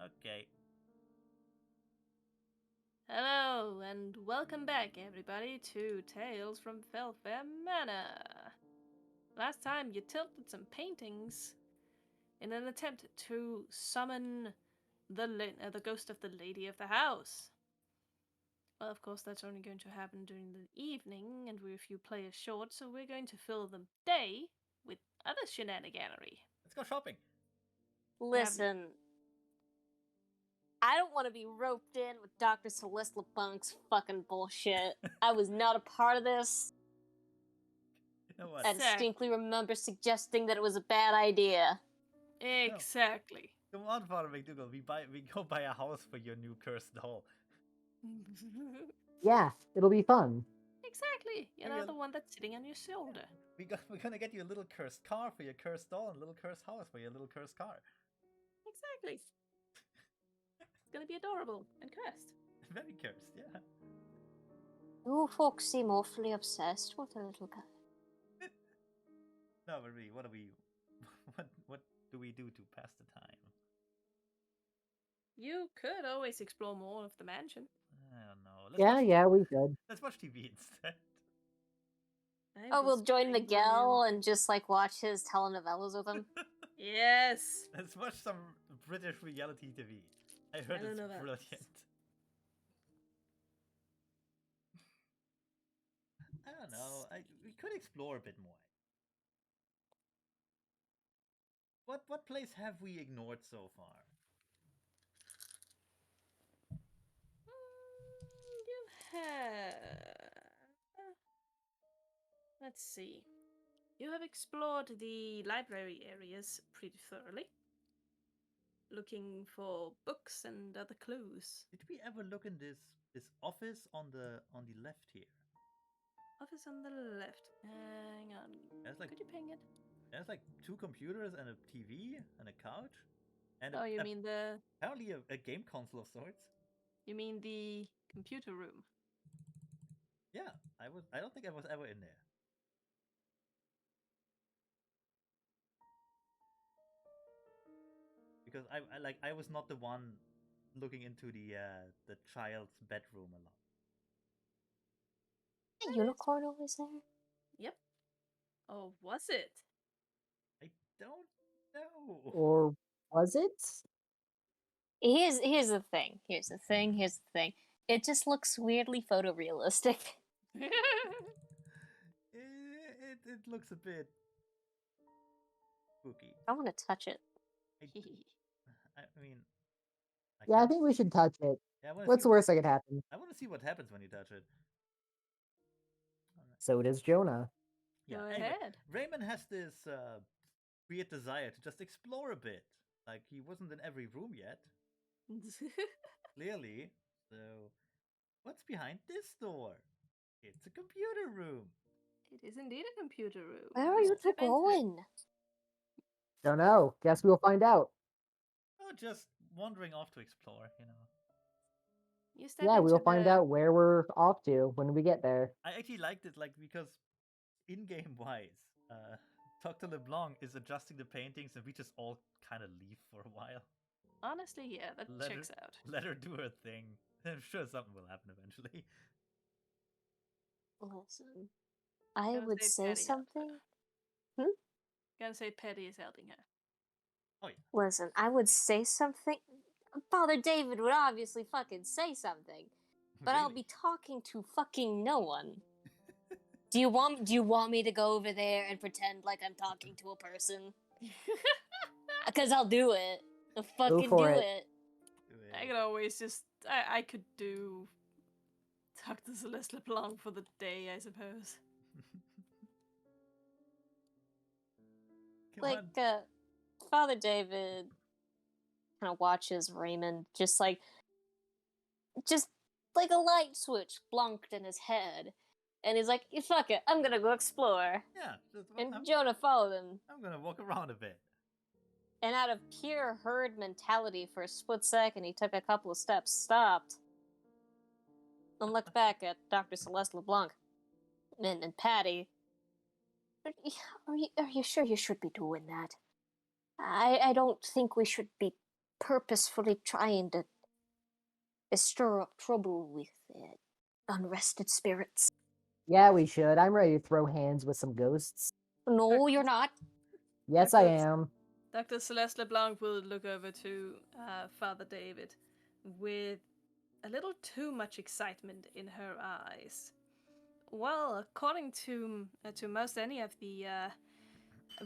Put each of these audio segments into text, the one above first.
Okay. Hello, and welcome back, everybody, to Tales from Fellfayre Manor. Last time you tilted some paintings in an attempt to summon the ghost of the lady of the house. Well, of course, that's only going to happen during the evening, and we're a few players short, so we're going to fill the day with other shenaniganery. Let's go shopping. You have Listen, I don't want to be roped in with Dr. Celeste LeBunk's fucking bullshit. I was not a part of this. You know what? I distinctly remember suggesting that it was a bad idea. Exactly. Come on, Father McDougal. We go buy a house for your new cursed doll. Yeah, it'll be fun. Exactly. You know, the one that's sitting on your shoulder. We're gonna get you a little cursed car for your cursed doll and a little cursed house for your little cursed car. Exactly. It's gonna be adorable and cursed. Very cursed, yeah. You folks seem awfully obsessed with a little guy. No, but really, what do we do to pass the time? You could always explore more of the mansion. I don't know. Yeah, we could. Let's watch TV instead. We'll join Miguel and just watch his telenovelas with him. Yes. Let's watch some British reality TV. I heard it's brilliant. I don't know. We could explore a bit more. What place have we ignored so far? You have. Let's see. You have explored the library areas pretty thoroughly, looking for books and other clues. Did we ever look in this office on the left here? Office on the left. Hang on. Could you ping it? There's like 2 computers and a TV and a couch. And you mean the... apparently a game console of sorts. You mean the computer room? Yeah, I don't think I was ever in there. Because I was not the one looking into the child's bedroom a lot. A unicorn always there? Yep. Oh, was it? I don't know. Or was it? Here's the thing. Here's the thing. It just looks weirdly photorealistic. It looks a bit spooky. I want to touch it. I mean, I think we should touch it. Yeah, what's the worst that could happen? I want to see what happens when you touch it. So does Jonah. Yeah, Go anyway, ahead. Raymond has this weird desire to just explore a bit. Like, he wasn't in every room yet. Clearly. So, what's behind this door? It's a computer room. It is indeed a computer room. Where are you two going? Don't know. Guess we'll find out. Oh, just wandering off to explore, you know. Yeah, we'll find out where we're off to when we get there. I actually liked it, because in-game wise, Dr. LeBlanc is adjusting the paintings and we just all kind of leave for a while. Honestly, yeah, that checks out. Let her do her thing. I'm sure something will happen eventually. Listen, I would say something. Gotta say Petty is helping her. Oh, yeah. Listen, I would say something. Father David would obviously fucking say something. But really? I'll be talking to fucking no one. Do you want me to go over there and pretend like I'm talking to a person? Because I'll do it. I'll fucking do it. I could always just... I could do... Dr. Celeste LeBlanc for the day, I suppose. Father David kind of watches Raymond just like a light switch blunked in his head. And he's like, fuck it, I'm gonna go explore. Yeah. And Jonah followed him. I'm gonna walk around a bit. And out of pure herd mentality for a split second, he took a couple of steps, stopped, and looked back at Dr. Celeste LeBlanc and Patty. Are you sure you should be doing that? I don't think we should be purposefully trying to stir up trouble with unrested spirits. Yeah, we should. I'm ready to throw hands with some ghosts. No, you're not. Yes, I am. Dr. Celeste LeBlanc will look over to Father David with a little too much excitement in her eyes. Well, according to most any of the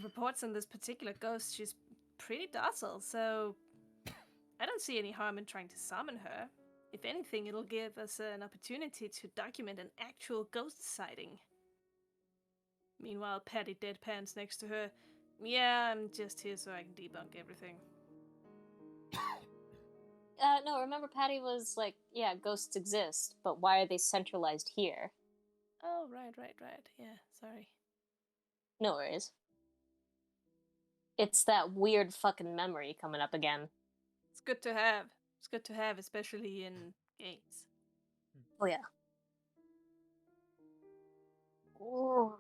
reports on this particular ghost, she's pretty docile, so I don't see any harm in trying to summon her. If anything, it'll give us an opportunity to document an actual ghost sighting. Meanwhile, Patty deadpans next to her. Yeah, I'm just here so I can debunk everything. No, remember Patty was like, yeah, ghosts exist, but why are they centralized here? Oh, right. Yeah, sorry. No worries. It's that weird fucking memory coming up again. It's good to have. It's good to have, especially in games. Oh, yeah. Oh.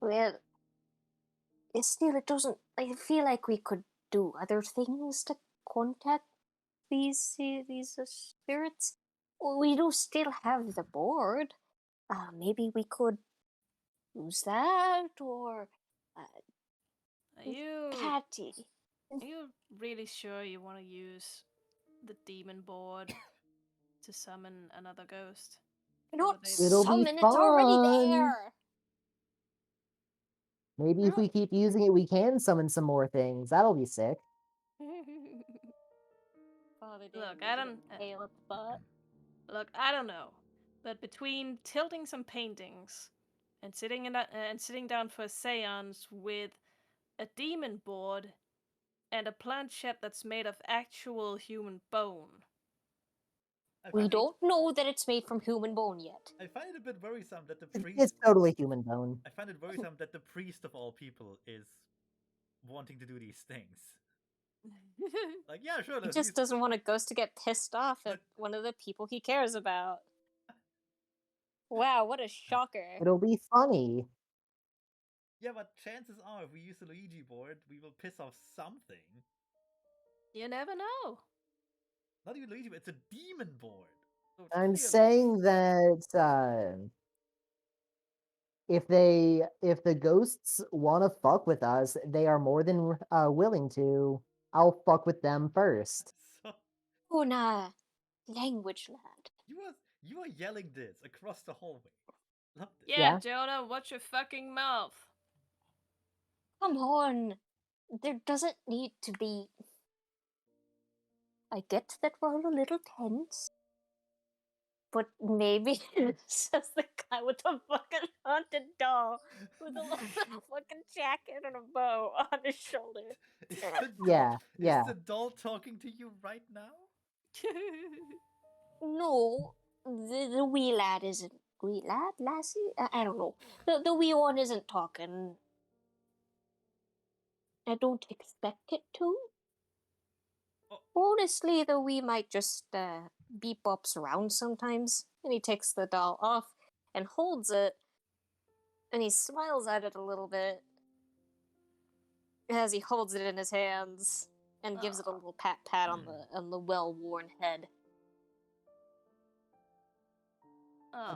Well, still, it doesn't. I feel like we could do other things to contact these spirits. We do still have the board. Maybe we could use that, or Are you Patty. really sure you want to use the demon board to summon another ghost? Don't It'll be summon, it's already fun. there. Maybe if we keep using it, we can summon some more things. That'll be sick. Look, I don't. Look, I don't know, but between tilting some paintings and sitting down for a séance with a demon board and a planchette that's made of actual human bone. We don't know that it's made from human bone yet. I find it a bit worrisome that the priest. It's totally human bone. I find it worrisome that the priest of all people is wanting to do these things. Like, yeah, sure. He just doesn't want a ghost to get pissed off at one of the people he cares about. Wow, what a shocker. It'll be funny. Yeah, but chances are, if we use the Luigi board, we will piss off something. You never know. Not even Luigi, but it's a demon board. So I'm clearly... saying that if the ghosts want to fuck with us, they are more than willing to. I'll fuck with them first. So... Oh, nah. Language, lad. You are yelling this across the hallway. Love this. Yeah, Jonah, watch your fucking mouth. Come on. There doesn't need to be... I get that we're all a little tense. But maybe it's just the guy with the fucking haunted doll with a little fucking jacket and a bow on his shoulder. Is the doll talking to you right now? No, the wee lad isn't. Wee lad? Lassie? I don't know. The wee one isn't talking. I don't expect it to. Oh. Honestly, though, we might just beep bops around sometimes. And he takes the doll off and holds it. And he smiles at it a little bit as he holds it in his hands and gives it a little pat on the well-worn head.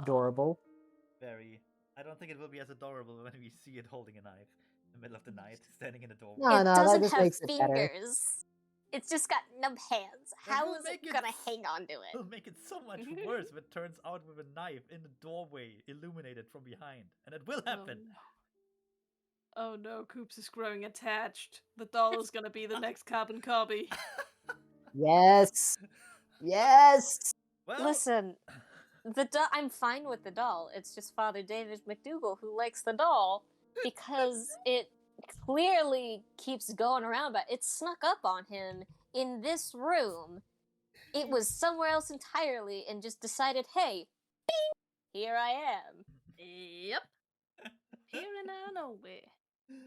Adorable. Very. I don't think it will be as adorable when we see it holding a knife in the middle of the night, standing in a doorway. No, that just makes it better. It's just got numb hands. How is it gonna hang on to it? It'll make it so much worse if it turns out with a knife in the doorway, illuminated from behind. And it will happen. Oh no, Coops is growing attached. The doll is gonna be the next carbon copy. Yes! Yes! Well, listen, I'm fine with the doll. It's just Father David McDougal who likes the doll because it clearly keeps going around, but it snuck up on him in this room. It was somewhere else entirely and just decided, hey, bing, here I am. Yep. Here and out of nowhere.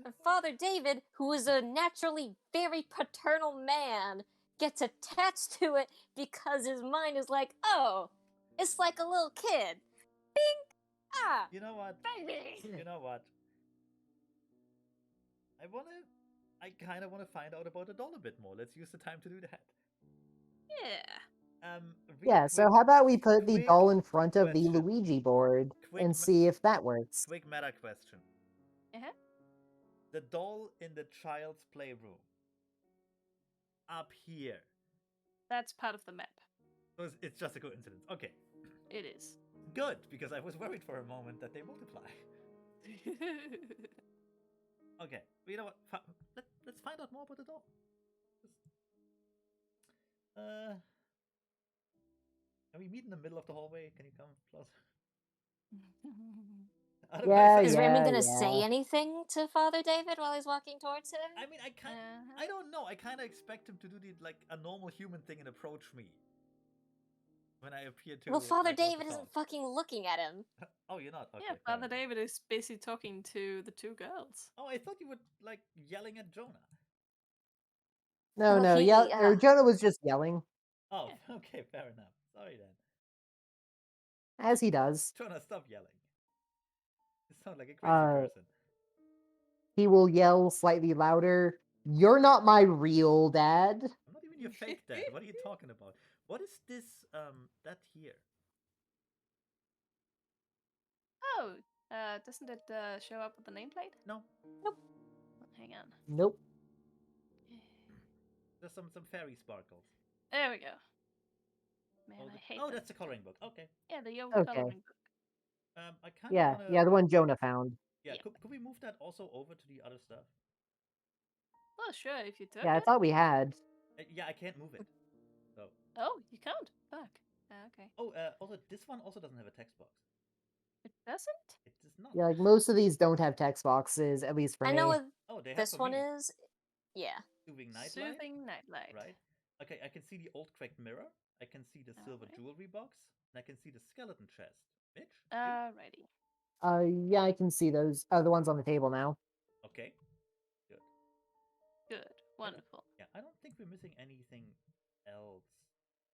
And Father David, who is a naturally very paternal man, gets attached to it because his mind is like, oh, it's like a little kid. Bing! Ah! You know what? Baby! You know what? I kind of want to find out about the doll a bit more. Let's use the time to do that. Yeah. Really Yeah, so quick, how about we put the quick doll in front of the question. Luigi board Quick and see if that works? Quick meta question. Uh-huh. The doll in the child's playroom. Up here. That's part of the map. So it's just a coincidence. Okay. It is. Good, because I was worried for a moment that they multiply. Okay, you know what? Let's find out more about the doll. Can we meet in the middle of the hallway? Can you come closer? Yeah, Is Raymond gonna yeah. say anything to Father David while he's walking towards him? I mean, I don't know. I kind of expect him to do the like a normal human thing and approach me when I appear to. Well, Father like, want to David isn't talk. fucking looking at him. Oh, you're not. Okay, Yeah, fair Father enough. David is busy talking to the two girls. Oh, I thought you were like yelling at Jonah. No, Well, no, he, yeah. Or Jonah was just yelling, Oh, okay, fair enough. Sorry then. as he does. Jonah, stop yelling. You sound like a crazy person. He will yell slightly louder. You're not my real dad. I'm not even your fake dad. What are you talking about? What is this? That here? Oh, doesn't it show up with the nameplate? No, Hang on. Nope. there's some fairy sparkles. There we go. Man, Oh, I hate oh, that. that's the coloring book. Okay. Yeah, the old Okay. coloring book. I kind of want to. Yeah, the one Jonah found. Yeah, Yeah. could we move that also over to the other stuff? Well, sure, if you took Yeah, I it. thought we had. Yeah, I can't move it. So. Oh, you can't. Fuck. Okay. Oh, also this one also doesn't have a text box. It doesn't? It does not. Yeah, like most of these don't have text boxes, at least for I me. know what Oh, they have this for one me. is. Yeah. Soothing nightlight. Soothing nightlight. Right. Okay, I can see the old cracked mirror. I can see the silver Alright. jewelry box, and I can see the skeleton chest. Mitch? you? Alrighty. Yeah, I can see those. The ones on the table now. Okay. Good. Good. Wonderful. Yeah, I don't think we're missing anything else.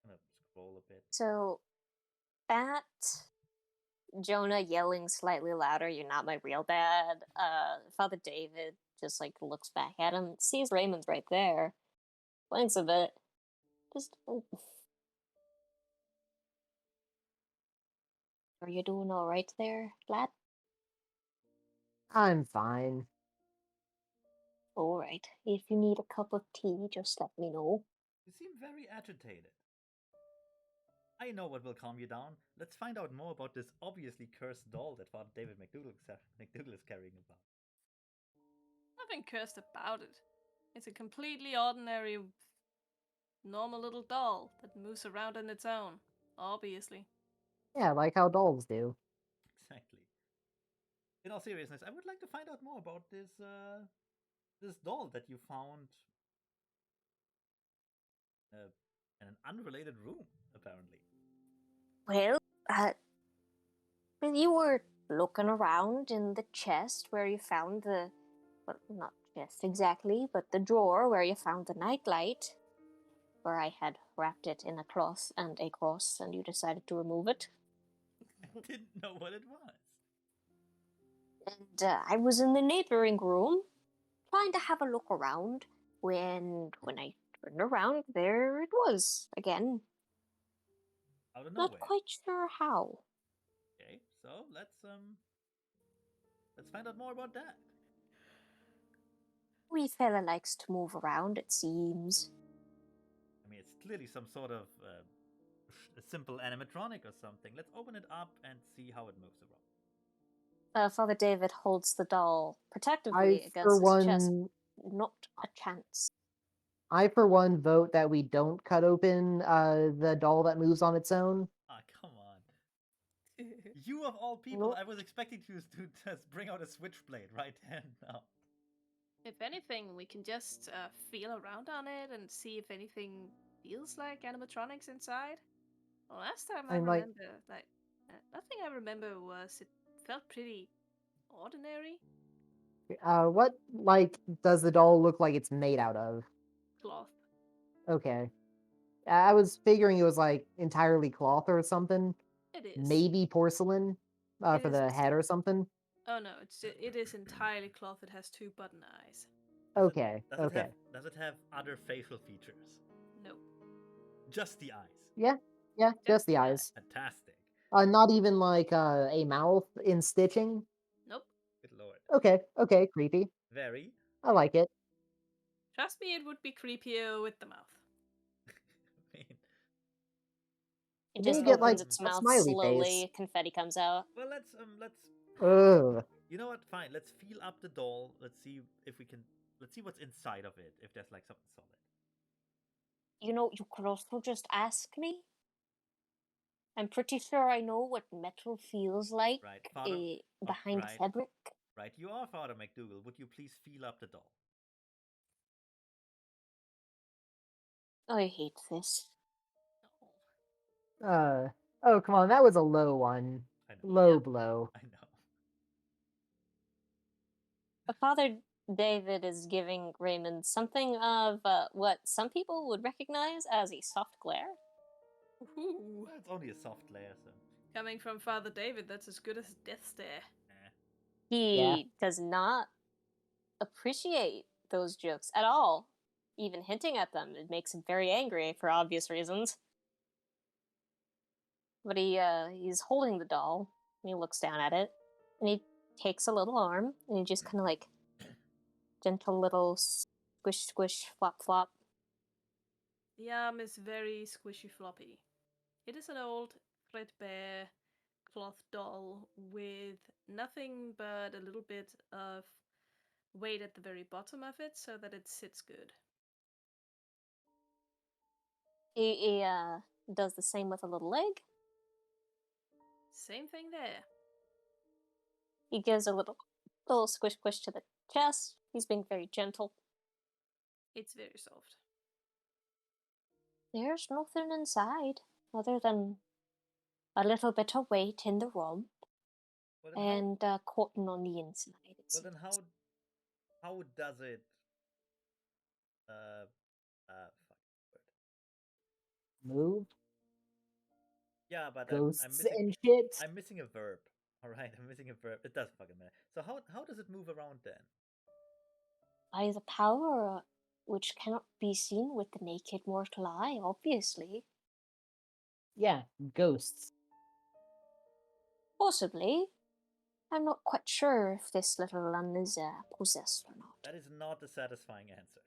I'm gonna scroll a bit. So, at Jonah yelling slightly louder, "You're not my real dad," Father David just like looks back at him, sees Raymond's right there, blinks a bit, just. Are you doing all right there, lad? I'm fine. All right. If you need a cup of tea, just let me know. You seem very agitated. I know what will calm you down. Let's find out more about this obviously cursed doll that Father David McDougal is carrying about. Nothing cursed about it. It's a completely ordinary, normal little doll that moves around on its own. Obviously. Yeah, like how dolls do. Exactly. In all seriousness, I would like to find out more about this this doll that you found in an unrelated room, apparently. Well, when you were looking around in the chest where you found the, well, not chest exactly, but the drawer where you found the nightlight, where I had wrapped it in a cloth and a cross, and you decided to remove it. I didn't know what it was. And I was in the neighboring room, trying to have a look around, when I turned around, there it was again. Out of nowhere. Not quite sure how. Okay, so let's find out more about that. Wee fella likes to move around, it seems. I mean, it's clearly some sort of a simple animatronic or something. Let's open it up and see how it moves around. Father David holds the doll protectively I, against for his chest. one, Not a chance. I for one vote that we don't cut open the doll that moves on its own. Ah, come on. You of all people, Nope. I was expecting you to just bring out a switchblade right then now. If anything, we can just feel around on it and see if anything feels like animatronics inside. Last time I I'm like- remember, nothing I remember was it felt pretty ordinary. What does the doll look like it's made out of? Cloth. Okay. I was figuring it was like entirely cloth or something. It is. Maybe porcelain It for the is- head or something. Oh no, it is entirely cloth. It has two button eyes. Okay, Does okay. does it have other facial features? Nope. Just the eyes. Yeah, yeah, just the eyes. Fantastic. Not even like a mouth in stitching. Nope. Good lord. Okay, okay, creepy. Very. I like it. Trust me, it would be creepier with the mouth. I mean, It Then just you get like opens its a mouth smiley face. slowly, confetti comes out. well, let's. Ugh. You know what? Fine. Let's feel up the doll. Let's see if we can. Let's see what's inside of it. If there's like something solid. You know, you could also just ask me. I'm pretty sure I know what metal feels like Right, Father. behind Right, fabric. right. You are Father McDougal. Would you please feel up the doll? I hate this. Oh, come on, that was a low one. I know. Low Yeah. blow. I know. Father David is giving Raymond something of what some people would recognize as a soft glare. Ooh. Well, it's only a soft layer, so. Coming from Father David, that's as good as a death stare. Eh. Yeah. He does not appreciate those jokes at all. Even hinting at them, it makes him very angry for obvious reasons. But he's holding the doll, and he looks down at it, and he takes a little arm, and he just kind of like gentle little squish, squish, flop, flop. The arm is very squishy floppy. It is an old, threadbare cloth doll with nothing but a little bit of weight at the very bottom of it so that it sits good. He does the same with a little leg. Same thing there. He gives a little squish, squish to the chest. He's being very gentle. It's very soft. There's nothing inside other than a little bit of weight in the rump Well, and cotton on the inside. well then how does it uh fuck word. Move. Yeah, but Ghosts and shit. I'm missing a verb. All right, I'm missing a verb. It doesn't fucking matter. So how does it move around then? By the power which cannot be seen with the naked mortal eye, obviously. Yeah, ghosts. Possibly. I'm not quite sure if this little one is possessed or not. That is not a satisfying answer.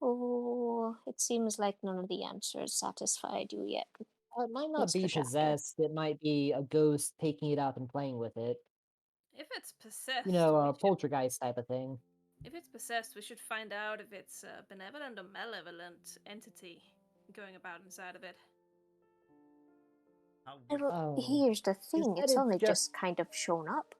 Oh, it seems like none of the answers satisfied you yet. It might not Mr. be Shafter. possessed. It might be a ghost taking it up and playing with it. If it's possessed, You know, we a should, poltergeist type of thing. if it's possessed, we should find out if it's a benevolent or malevolent entity going about inside of it. How would Well, Oh, here's the you thing, said it's it's only just. just kind of shown up.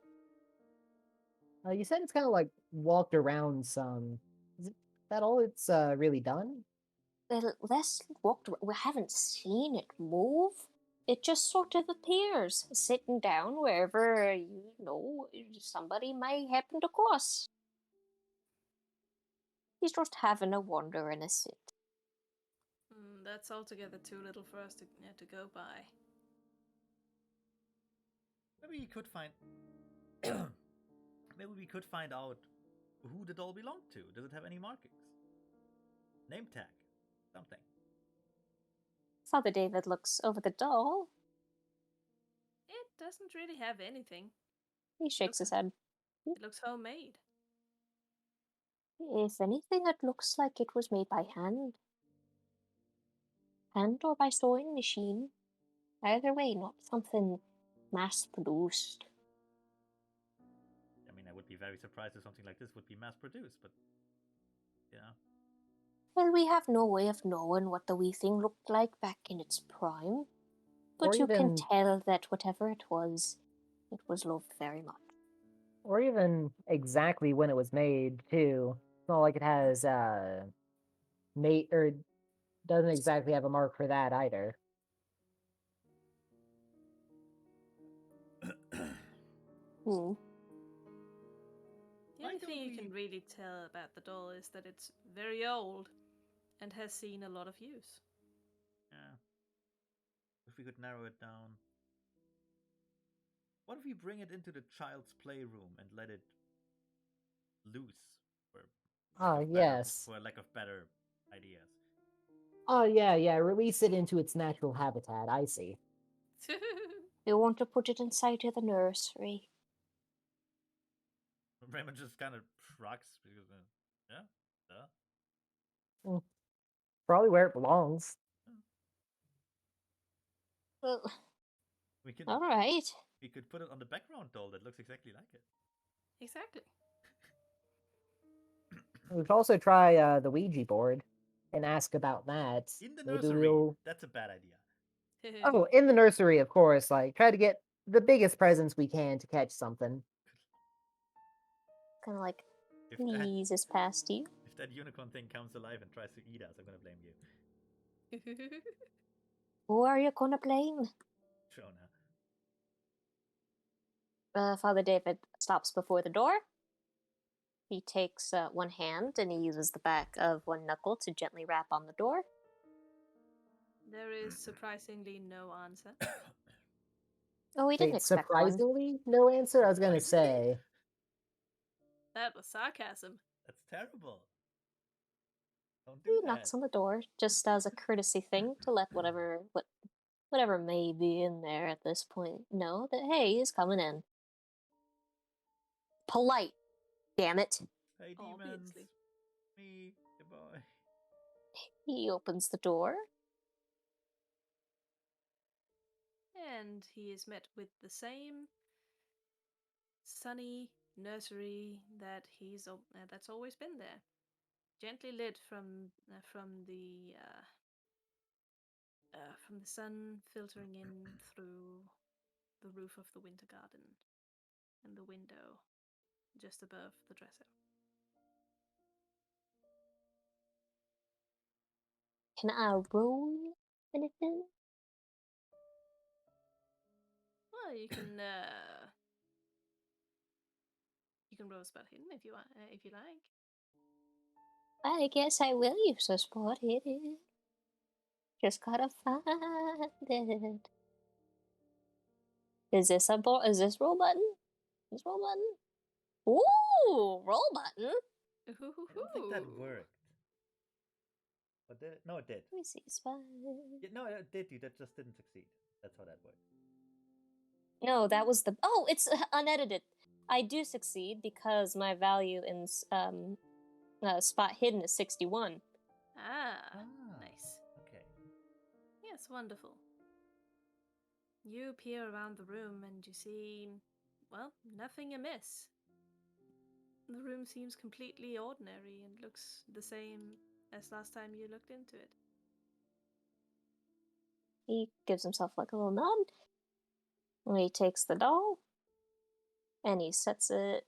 You said it's kind of like walked around some. Is that all it's really done? Well, less walked. We haven't seen it move. It just sort of appears, sitting down wherever somebody might happen to cross. He's just having a wander and a sit. That's altogether too little for us to go by. maybe we could find maybe we could find out who the doll belonged to. Does it have any markings? Name tag, something. Father David looks over the doll. It doesn't really have anything. He shakes his head. It looks homemade. If anything, it looks like it was made by hand. Hand or by sewing machine. Either way, not something mass produced. I mean, I would be very surprised if something like this would be mass produced, but yeah. Well, we have no way of knowing what the wee thing looked like back in its prime. But Or you can even- tell that whatever it was loved very much. Or even exactly when it was made, too. It's not like it has mate or doesn't exactly have a mark for that either. Hmm. The Why only don't thing you we- can really tell about the doll is that it's very old and has seen a lot of use. Yeah. If we could narrow it down. What if we bring it into the child's playroom and let it loose For Yes. for lack of better ideas. Oh, yeah. Release it into its natural habitat. I see. We want to put it inside of the nursery. Raymond just kind of shrugs because, yeah, duh. Probably where it belongs. Well, We could all right. we could put it on the background doll that looks exactly like it. Exactly. We could also try the Ouija board and ask about that. In the Maybe nursery. we'll. That's a bad idea. Oh, in the nursery, of course. Like, try to get the biggest presents we can to catch something. Kind of like, If that please, is past you. if that unicorn thing comes alive and tries to eat us, I'm gonna blame you. Who are you gonna blame? Shona. Father David stops before the door. He takes one hand and he uses the back of one knuckle to gently rap on the door. There is surprisingly no answer. Oh, we didn't Wait, expect one. surprisingly, no answer? I was gonna say. That was sarcasm. That's terrible. Don't do He that. knocks on the door just as a courtesy thing to let whatever may be in there at this point know that hey, he's coming in. Polite, damn it. Hey, demons. Obviously. Me. Goodbye. He opens the door. And he is met with the same sunny nursery that that's always been there, gently lit from the sun filtering in through the roof of the winter garden and the window just above the dresser. Can I roll anything? Well, you can roll spot hidden if you want, if you like. I guess I will use a spot hidden. Just gotta find it. Is this is this roll button? This roll button? Ooh, roll button. I don't think that worked. But did it? No, it did. Let me see. Spot. Yeah, no, it did. You that just didn't succeed. That's how that worked. No, that was the. Oh, it's unedited. I do succeed because my value in spot hidden is 61. Nice. Okay. Yes, wonderful. You peer around the room and you see, well, nothing amiss. The room seems completely ordinary and looks the same as last time you looked into it. He gives himself like a little nod. And he takes the doll and he sets it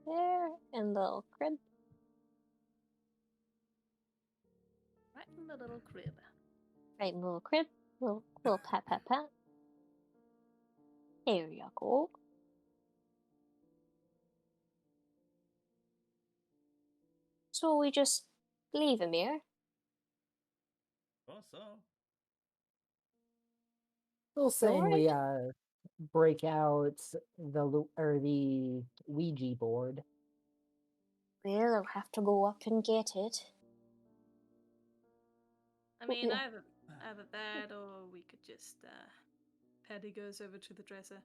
there in the little crib. Right in the little crib. Right in the little crib. Little pat pat pat. There you go. So we just leave him here. Oh, so. Still saying we Alright. break out the Ouija board. Well, I'll have to go up and get it. I mean, Yeah. either that or we could just, Paddy goes over to the dresser,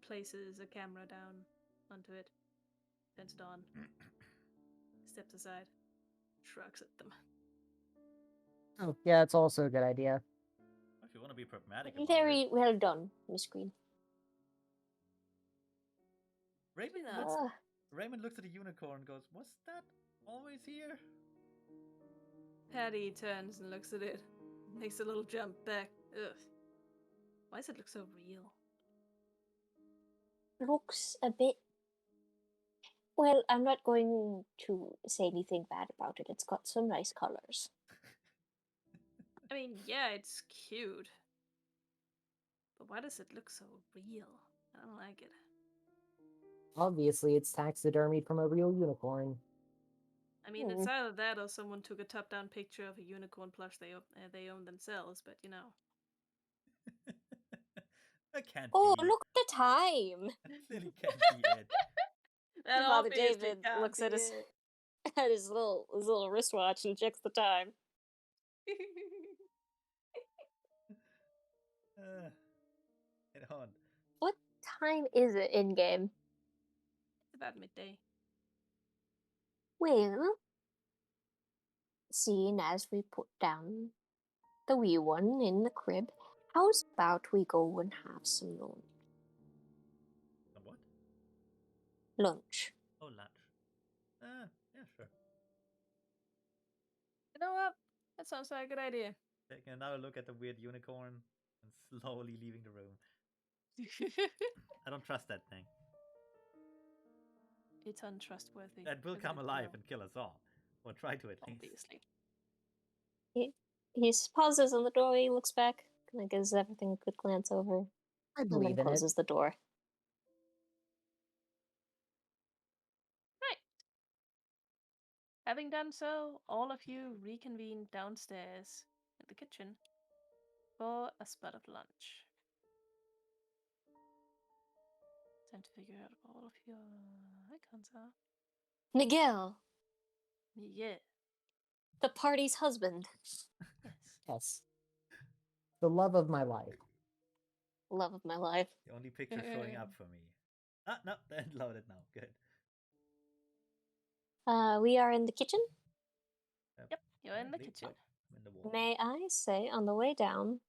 places a camera down onto it, turns it on, steps aside, shrugs at them. Oh, yeah, it's also a good idea. If you want to be pragmatic about Very it. well done, Miss Green. Raymond looks at the unicorn and goes, "Was that always here?" Paddy turns and looks at it, makes a little jump back. Ugh. Why does it look so real? Looks a bit. Well, I'm not going to say anything bad about it. It's got some nice colors. I mean, yeah, it's cute. But why does it look so real? I don't like it. Obviously, it's taxidermied from a real unicorn. I mean, it's either that or someone took a top-down picture of a unicorn plush they own themselves, but you know. That can't Oh, be. look at the time! That clearly can't be it. That Father obviously David can't looks be at his it. at his little wristwatch and checks the time. Get on. What time is it in game? It's about midday. Well, seeing as we put down the wee one in the crib, how's about we go and have some lunch? Some what? Lunch. Oh, lunch. Yeah, sure. You know what? That sounds like a good idea. Taking another look at the weird unicorn and slowly leaving the room. I don't trust that thing. It's untrustworthy. That will as come it alive will, and kill us all. Or try to at least. obviously. He pauses on the doorway, looks back, kind of gives everything a good glance over, I and then believe in it. closes the door. Right. Having done so, all of you reconvene downstairs in the kitchen for a spot of lunch. Time to figure out what all of your icons are. Miguel, Yeah. the party's husband. Yes. Yes. The love of my life. Love of my life. The only picture showing up for me. Ah, no, then loaded now. Good. We are in the kitchen. Yep, you're in the Apparently- kitchen. oh, I'm in the wall. May I say, on the way down,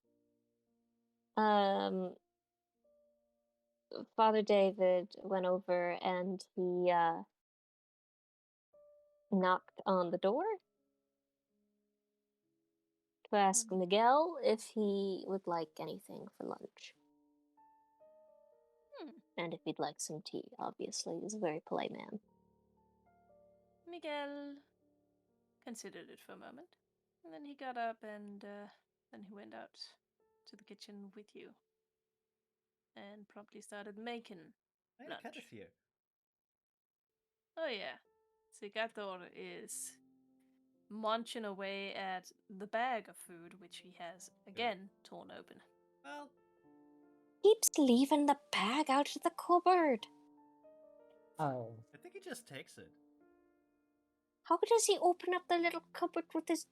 Father David went over and he knocked on the door to ask Miguel if he would like anything for lunch. And if he'd like some tea, obviously. He's a very polite man. Miguel considered it for a moment, and then he got up and then he went out to the kitchen with you and promptly started making Hey, the lunch. cat is here. Oh yeah, Cicator is munching away at the bag of food, which he has again torn open. Well, Keeps leaving the bag out of the cupboard. Oh. I think he just takes it. How does he open up the little cupboard with his...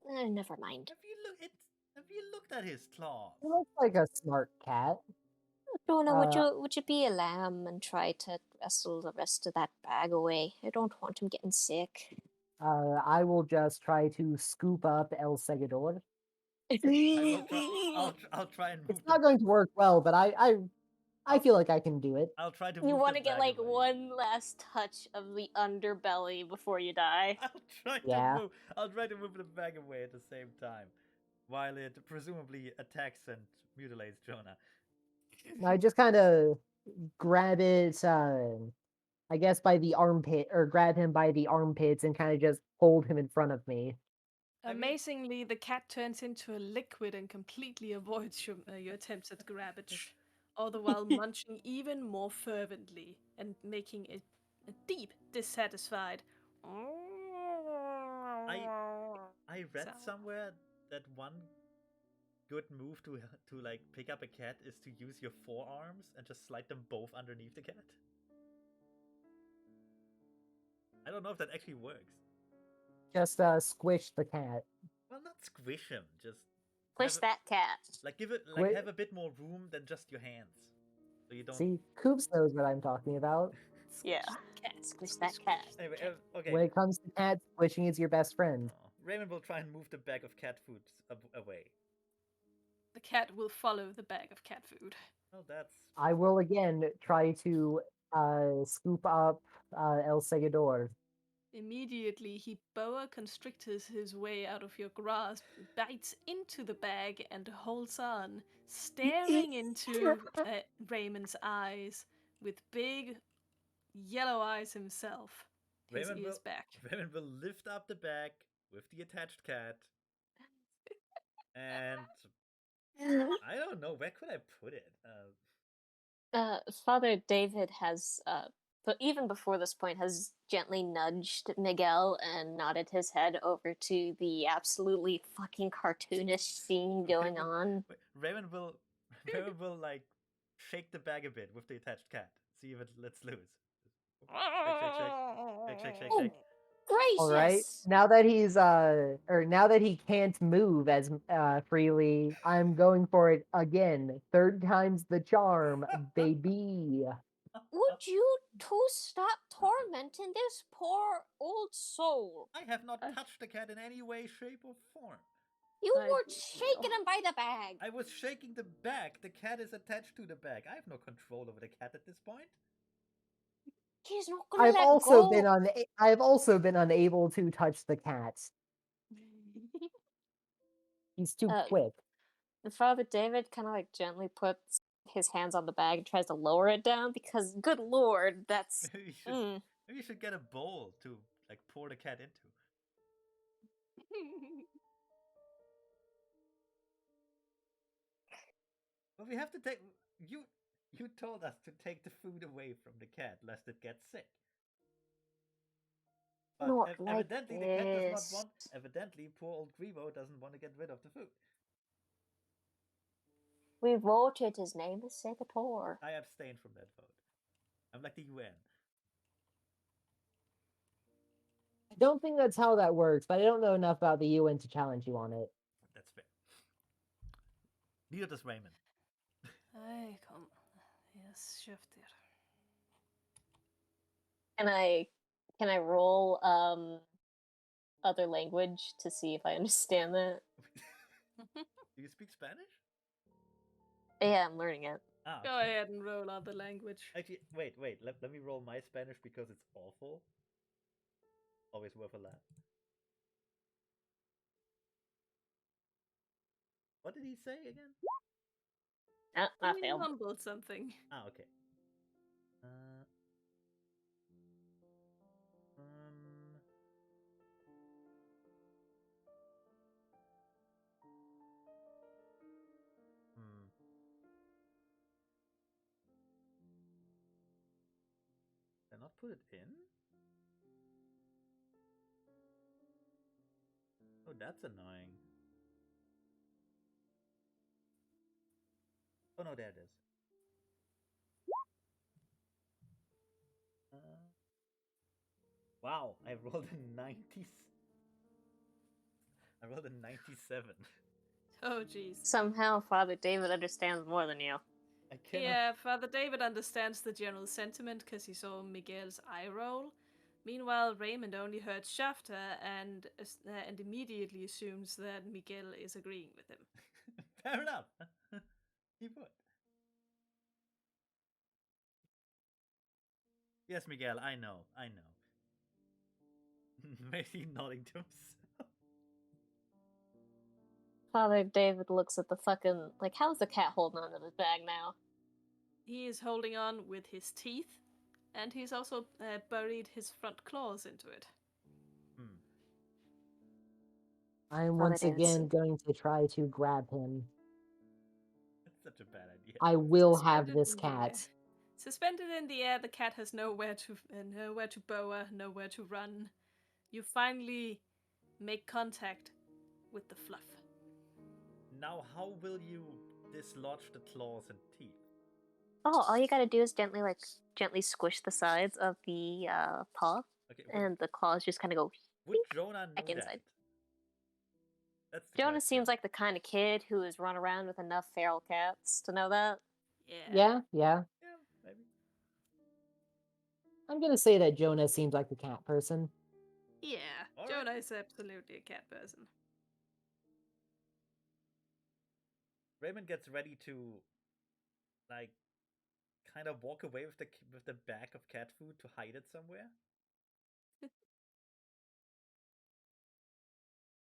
never mind. Have you looked at his claws? He looks like a smart cat. Donna, would you be a lamb and try to wrestle the rest of that bag away? I don't want him getting sick. I will just try to scoop up El Segador. I will try. I'll try and move. It's not going to work well, but I feel like I can do it. I'll try to. Move You want the to get bag like away. one last touch of the underbelly before you die. I'll try Yeah. to move. I'll try to move the bag away at the same time, while it presumably attacks and mutilates Jonah. I just kind of grab it, I guess by the armpit, or grab him by the armpits and kind of just hold him in front of me. I mean- Amazingly, the cat turns into a liquid and completely avoids your attempts at grabbage, all the while munching even more fervently and making a deep dissatisfied. I read sound. somewhere that one good move to like pick up a cat is to use your forearms and just slide them both underneath the cat. I don't know if that actually works. Just squish the cat. Well, not squish him, just Push have that cat. like give it Wait. have a bit more room than just your hands, so you don't. See, Coops knows what I'm talking about. Yeah. Cat. Squish that cat. Anyway, okay. When it comes to cat, squishing is your best friend. Oh, Raymond will try and move the bag of cat food away. The cat will follow the bag of cat food. Oh, that's. I will again try to scoop up El Segador. Immediately, he boa constrictors his way out of your grasp, bites into the bag, and holds on, staring into Raymond's eyes with big yellow eyes himself. His Raymond ears will, back. Raymond will lift up the bag with the attached cat, and I don't know, where could I put it? Father David has, but even before this point, has gently nudged Miguel and nodded his head over to the absolutely fucking cartoonish scene going on. Raymond will like shake the bag a bit with the attached cat. See if it lets loose. Shake. Oh, All right. gracious! Now that he's or now that he can't move as freely, I'm going for it again. Third time's the charm, baby. Would you two stop tormenting this poor old soul? I have not I- touched the cat in any way, shape, or form. You I were do shaking know. him by the bag. I was shaking the bag. The cat is attached to the bag. I have no control over the cat at this point. He's not gonna let I've also been unable to touch the cat. He's too Uh, quick. And Father David kind of like gently puts his hands on the bag and tries to lower it down because, good lord, that's. Maybe you should get a bowl to like pour the cat into. But we have to take you. You told us to take the food away from the cat lest it gets sick. But Not like evidently the cat does not this. want. Evidently, poor old Grimo doesn't want to get rid of the food. We voted his name is Segator. I abstained from that vote. I'm like the UN. I don't think that's how that works, but I don't know enough about the UN to challenge you on it. That's fair. Neither does Raymond. I come. Yes, Shifter. Can I roll other language to see if I understand that? Do you speak Spanish? Yeah, I'm learning it. Ah, Go okay. ahead and roll out the language. Actually, wait. Let me roll my Spanish because it's awful. Always worth a laugh. What did he say again? I He failed. mumbled something. Ah, okay. Uh, um, hmm. Did I not put it in? Oh, that's annoying. Oh no, there it is. Wow, I rolled a 90. I rolled a 97. Oh, jeez. Somehow, Father David understands more than you. I cannot. Yeah, Father David understands the general sentiment because he saw Miguel's eye roll. Meanwhile, Raymond only heard Shafter and immediately assumes that Miguel is agreeing with him. Fair enough. He would. Yes, Miguel, I know. Maybe nodding to himself. Father David looks at the fucking like, how's the cat holding onto this bag now? He is holding on with his teeth, and he's also buried his front claws into it. Hmm. I'm Father once David's again going to try to grab him. That's such a bad idea. I will have Suspended this in the air. cat. Suspended in the air, the cat has nowhere to boa, nowhere to run. You finally make contact with the fluff. Now, how will you dislodge the claws and teeth? Oh, all you gotta do is gently squish the sides of the paw, Okay, and the claws just kind of go. would Jonah back know inside. that? That's the Jonah question. seems like the kind of kid who has run around with enough feral cats to know that. Yeah. Yeah. Yeah, maybe. I'm gonna say that Jonah seems like the cat person. Yeah. All Jonah right. is absolutely a cat person. Raymond gets ready to, like, kind of walk away with the bag of cat food to hide it somewhere.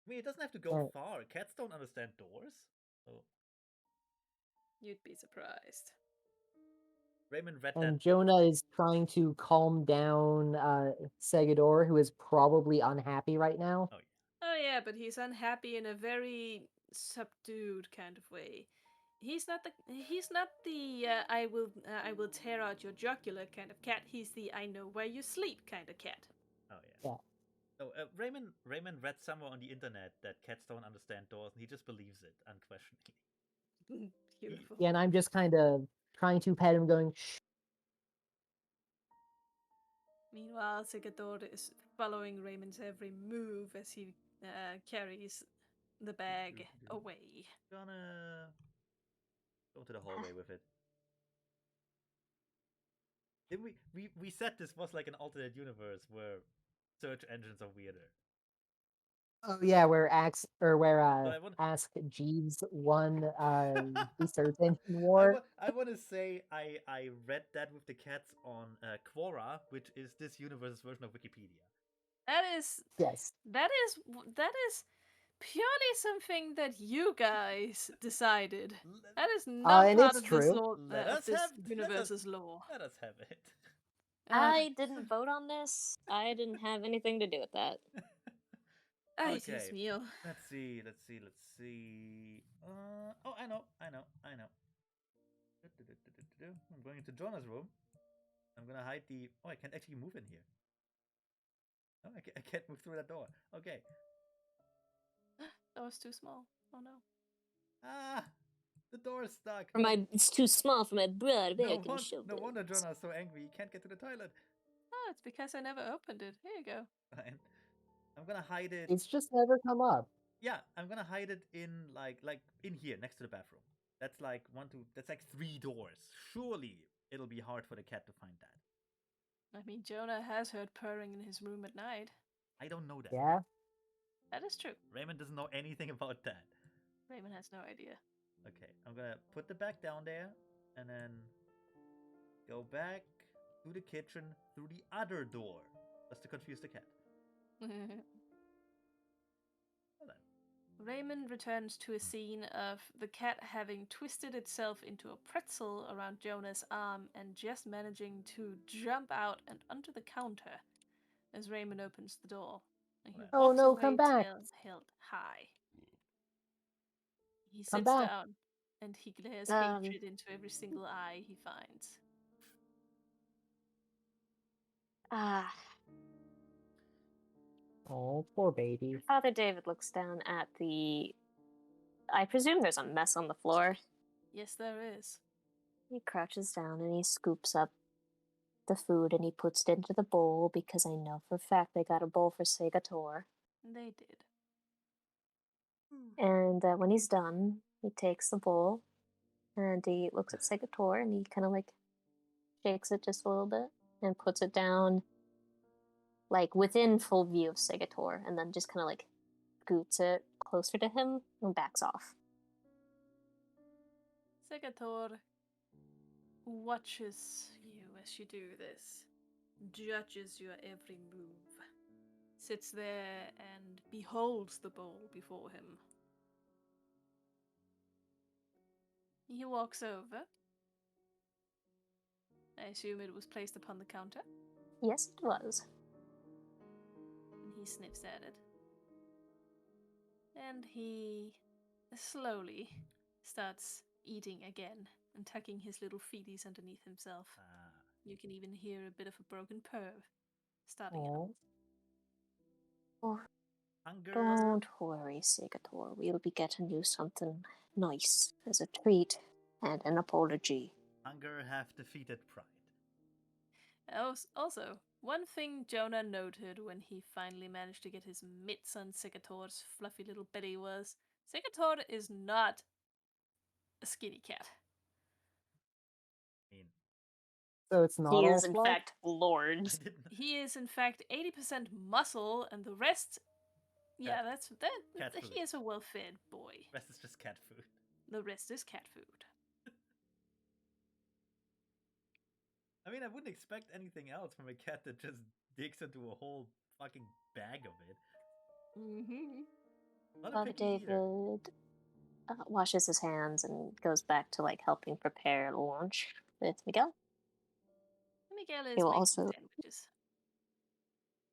I mean, it doesn't have to go Right. far. Cats don't understand doors. Oh, You'd be surprised. Raymond read that. And Jonah is trying to calm down Segador, who is probably unhappy right now. Oh, yeah. Oh yeah, but he's unhappy in a very subdued kind of way. He's not the I will tear out your jugular kind of cat. He's the I know where you sleep kind of cat. Oh, yeah. Yeah. So Raymond read somewhere on the internet that cats don't understand doors, and he just believes it unquestionably. Beautiful. Yeah, and I'm just kind of trying to pet him, going, shh. Meanwhile, Segador is following Raymond's every move as he carries the bag away. Gonna go to the hallway with it. Did we said this was like an alternate universe where search engines are weirder. Oh yeah, where But I want Ask Jeeves won the search engine war. I want to say I read that with the cats on Quora, which is this universe's version of Wikipedia. Yes. That is purely something that you guys decided. That is not And part it's of this true. law Let of us this have universe's law. Let us have it. I didn't vote on this. I didn't have anything to do with that. Ay, Okay. Dios mío. Let's see. Oh, I know. I'm going into Jonah's room. I'm gonna hide the. Oh, I can't actually move in here. No, I can't move through that door. Okay. That was too small. Oh no. Ah, the door is stuck. It's too small for my broad American No wonder shoulders. Jonah is so angry. He can't get to the toilet. Oh, it's because I never opened it. Here you go. Fine. I'm gonna hide it. It's just never come up. Yeah, I'm gonna hide it in like in here next to the bathroom. That's like that's like 3 doors. Surely it'll be hard for the cat to find that. I mean, Jonah has heard purring in his room at night. I don't know that. Yeah. That is true. Raymond doesn't know anything about that. Raymond has no idea. Okay, I'm gonna put the bag down there and then go back to the kitchen through the other door, just to confuse the cat. Well then. Raymond returns to a scene of the cat having twisted itself into a pretzel around Jonah's arm and just managing to jump out and onto the counter as Raymond opens the door. And he Oh walks no, away, come back. tail held high. He Come sits back. down and he glares Um, hatred into every single eye he finds. Ah, Oh, poor baby. Father David looks down at the. I presume there's a mess on the floor. Yes, there is. He crouches down and he scoops up the food and he puts it into the bowl because I know for a fact they got a bowl for Segator. They did. And when he's done, he takes the bowl and he looks at Segator and he kind of like shakes it just a little bit and puts it down like within full view of Segator and then just kind of like scoots it closer to him and backs off. Segator watches you as you do this, judges your every move, sits there and beholds the bowl before him. He walks over. I assume it was placed upon the counter. Yes, it was. And he sniffs at it. And he slowly starts eating again and tucking his little feeties underneath himself. You can even hear a bit of a broken purr starting up. Oh, Hunger. don't worry, Segator. We'll be getting you something nice as a treat and an apology. Hunger have defeated pride. Also, one thing Jonah noted when he finally managed to get his mitts on Segator's fluffy little belly was Segator is not a skinny cat. I mean, So it's not He all is, in fluff? fact, Lord. I didn't. He is, in fact, 80% muscle, and the rest. Yeah, Cat he food. is a well-fed boy. Rest is just cat food. The rest is cat food. I mean, I wouldn't expect anything else from a cat that just digs into a whole fucking bag of it. Mm-hmm. Not a Father picky eater. David washes his hands and goes back to like helping prepare lunch with Miguel. Miguel is He will making also. sandwiches.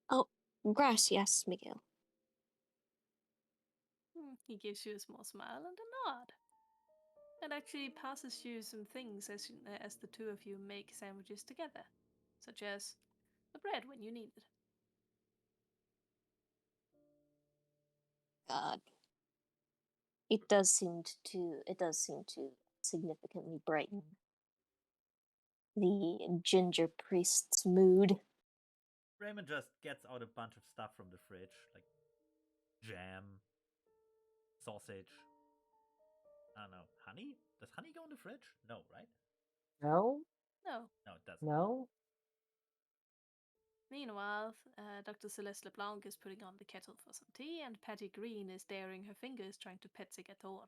Oh, gracias, Miguel. He gives you a small smile and a nod. And actually passes you some things as the two of you make sandwiches together, such as the bread when you need it. God. It does seem to significantly brighten the ginger priest's mood. Raymond just gets out a bunch of stuff from the fridge, like jam, sausage. I don't know, honey? Does honey go in the fridge? No, right? No, No. No, it doesn't. no. Meanwhile, Dr. Celeste LeBlanc is putting on the kettle for some tea, and Patty Green is daring her fingers trying to pezzicator.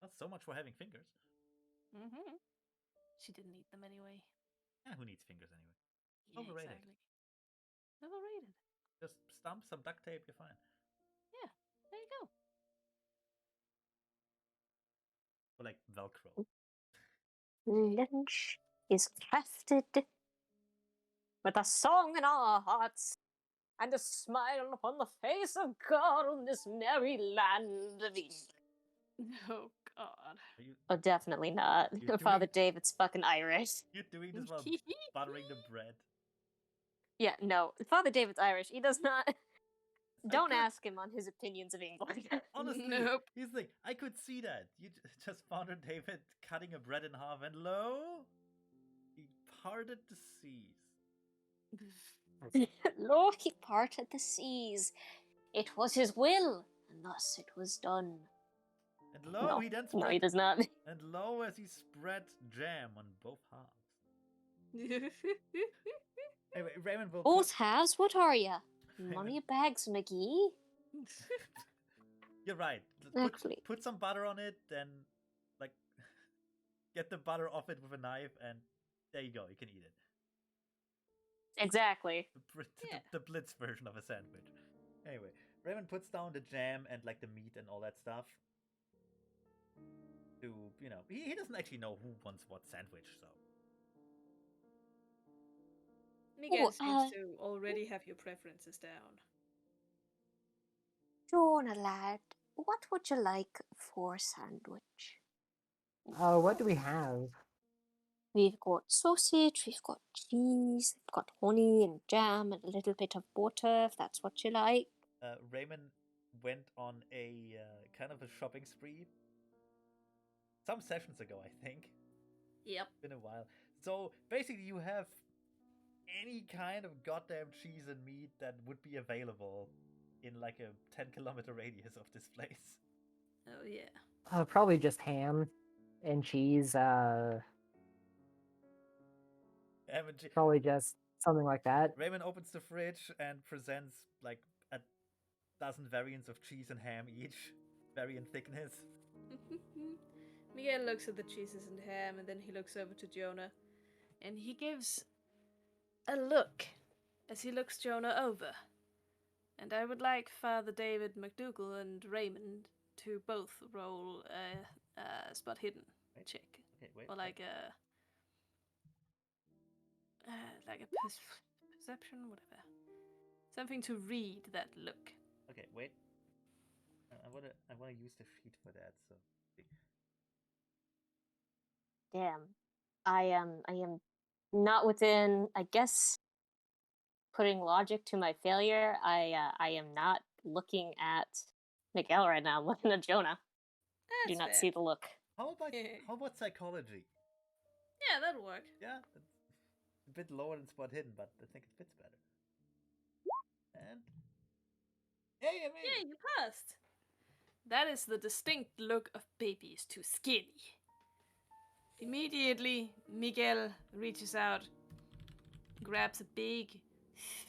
Not so much for having fingers. Mm-hmm. She didn't need them anyway. Yeah, who needs fingers anyway? Yeah, Overrated. exactly. Overrated. Just stump some duct tape, you're fine. Yeah, there you go. Or like Velcro. Lunch is crafted with a song in our hearts and a smile upon the face of God on this merry land of England. Oh, God. Are you, Oh, definitely not. You're Father doing- David's fucking Irish. you're doing this while buttering the bread. Yeah, no. Father David's Irish. He does not. Don't could- ask him on his opinions of England. Honestly, Nope. he's like, I could see that. You just found David cutting a bread in half, and lo, he parted the seas. Lo, he parted the seas. It was his will, and thus it was done. And lo, No, he then no, spread. he does not. And lo, as he spread jam on both halves. Anyway, Raymond will. Both halves? What are ya? Raymond- Money bags, McGee? You're right. Actually. Put some butter on it, then like get the butter off it with a knife, and there you go. You can eat it. Exactly. Yeah. The Blitz version of a sandwich. Anyway, Raymond puts down the jam and like the meat and all that stuff. To he doesn't actually know who wants what sandwich, so Miguel Oh, seems to already have your preferences down. Jonah, lad, what would you like for sandwich? What do we have? We've got sausage, we've got cheese, we've got honey and jam and a little bit of butter, if that's what you like. Raymond went on a kind of a shopping spree some sessions ago, I think. Yep. Been a while. So basically, you have any kind of goddamn cheese and meat that would be available in like a 10-kilometer radius of this place. Oh, yeah. Probably just ham and cheese. Probably just something like that. Raymond opens the fridge and presents like a dozen variants of cheese and ham each, vary in thickness. Miguel looks at the cheeses and ham, and then he looks over to Jonah, and he gives a look as he looks Jonah over. And I would like Father David McDougal and Raymond to both roll a spot hidden check. Okay, wait. Or like a perception, whatever. Something to read that look. Okay, wait. I wanna use the sheet for that. So. Damn. I am not within, I guess, putting logic to my failure. I am not looking at Miguel right now. I'm looking at Jonah. That's Do not fair. see the look. How about psychology? Yeah, that'll work. Yeah, it's a bit lower than spot hidden, but I think it fits better. And hey, Yeah, you passed. That is the distinct look of babies too skinny. Immediately, Miguel reaches out, grabs a big,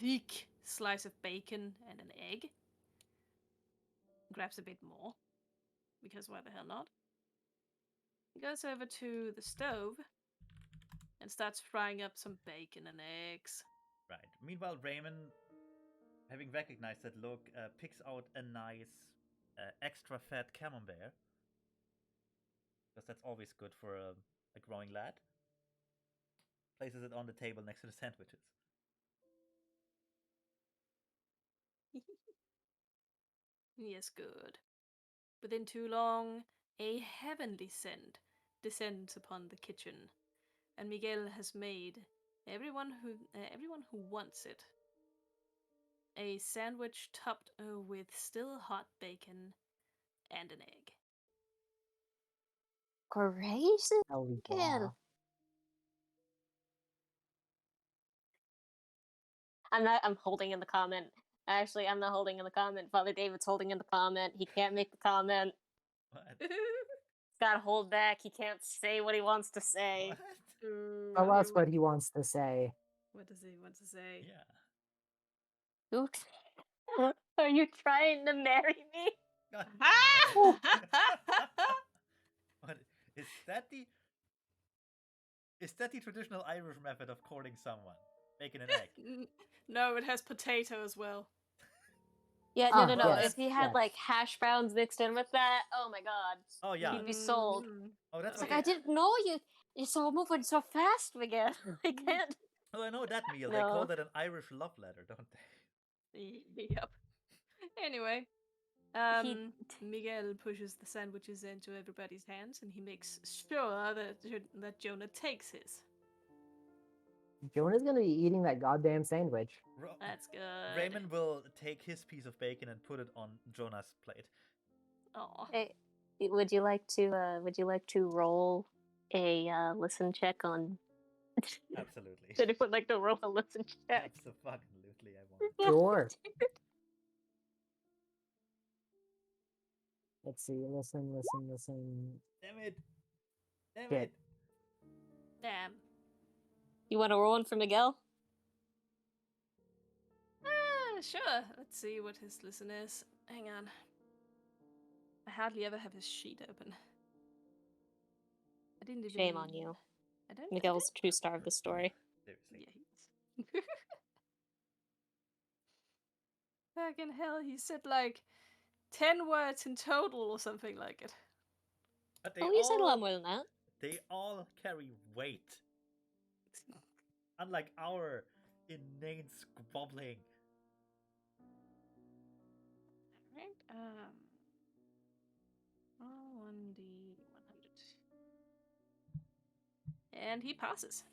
thick slice of bacon and an egg, grabs a bit more, because why the hell not? He goes over to the stove and starts frying up some bacon and eggs. Right. Meanwhile, Raymond, having recognized that look, picks out a nice extra fat camembert, because that's always good for a growing lad. Places it on the table next to the sandwiches. Yes, good. Within too long, a heavenly scent descends upon the kitchen, and Miguel has made everyone who wants it a sandwich topped with still hot bacon and an egg. Crazy Hell yeah. Miguel. I'm holding in the comment. Actually, I'm not holding in the comment. Father David's holding in the comment. He can't make the comment. What? He's gotta hold back. He can't say what he wants to say. What? Tell us what he wants to say. What does he want to say? Yeah. Oops. Are you trying to marry me? God Ah! damn it. What is that the traditional Irish method of courting someone? Making an egg. No, it has potato as well. Yeah, Ah, no. yes, If he had yes. like hash browns mixed in with that, oh my god. Oh yeah. He'd be sold. Oh, that's It's what like, I they. didn't know you're so moving so fast, Miguel. I can't. Oh, I know that meal. They No. call that an Irish love letter, don't they? Yep. Anyway, Miguel pushes the sandwiches into everybody's hands, and he makes sure that Jonah takes his. Jonah's gonna be eating that goddamn sandwich. That's good. Raymond will take his piece of bacon and put it on Jonah's plate. Oh. Hey, would you like to roll a listen check on? Absolutely. Did anyone like to roll a listen check? Absolutely, I want. Sure. Let's see. Listen. Damn it! Damn Shit. it! Damn. You want to roll one for Miguel? Sure. Let's see what his listen is. Hang on. I hardly ever have his sheet open. I didn't even. Shame on you. I don't. Miguel's the true star of the story. Seriously. Yeah, he's. Fucking hell, he said like 10 words in total or something like it. But Oh, you said a lot more than that. They all carry weight. Unlike our inane squabbling. Right? 1D 100. And he passes.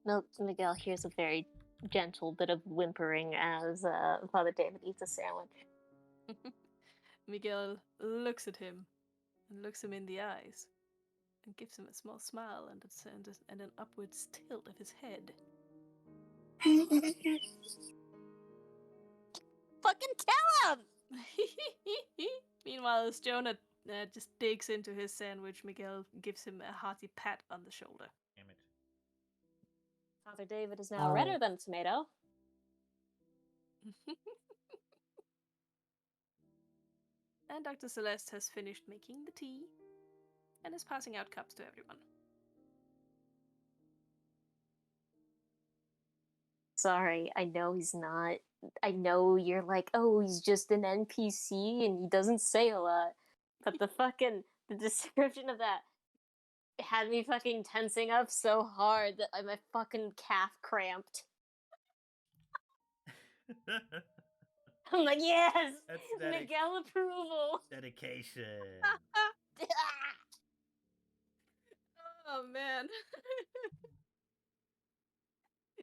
No, Miguel hears a very gentle bit of whimpering as Father David eats a sandwich. Miguel looks at him and looks him in the eyes and gives him a small smile and an upwards tilt of his head. Fucking tell him! Meanwhile, as Jonah just digs into his sandwich, Miguel gives him a hearty pat on the shoulder. Damn it. Father David is now redder than a tomato. And Dr. Celeste has finished making the tea and is passing out cups to everyone. Sorry, I know he's not. I know you're like, oh, he's just an NPC and he doesn't say a lot. But the description of that had me fucking tensing up so hard that my fucking calf cramped. I'm like, yes! That's Miguel approval! dedication. Oh man.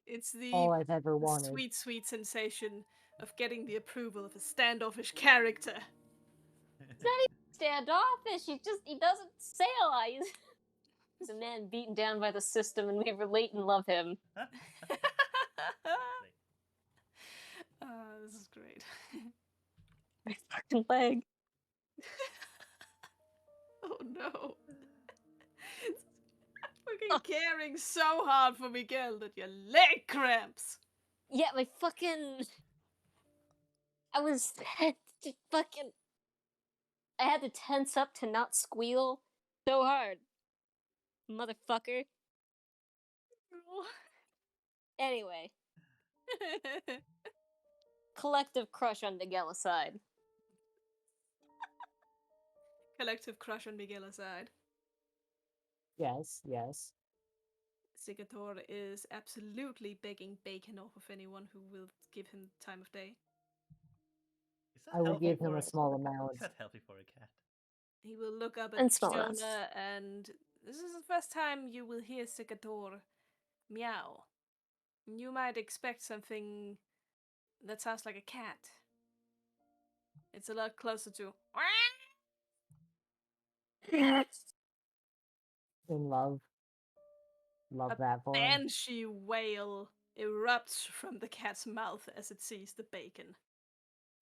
It's All I've ever wanted. sweet, sweet sensation of getting the approval of a standoffish character. It's not even standoffish, he doesn't say a lot. He's a man beaten down by the system and we relate and love him. This is great. My fucking leg. Oh no. Fucking caring so hard for Miguel that your leg cramps. Yeah, my fucking... I was fucking... I had to tense up to not squeal so hard. Motherfucker. Anyway. Collective crush on Miguel aside. Collective crush on Miguel aside. Yes. Sigator is absolutely begging bacon off of anyone who will give him time of day. I will give him a small amount. Is that healthy for a cat? He will look up And at small Jonah amounts. and this is the first time you will hear Sigator meow. You might expect something that sounds like a cat. It's a lot closer to In love. Love a that for him. banshee wail erupts from the cat's mouth as it sees the bacon.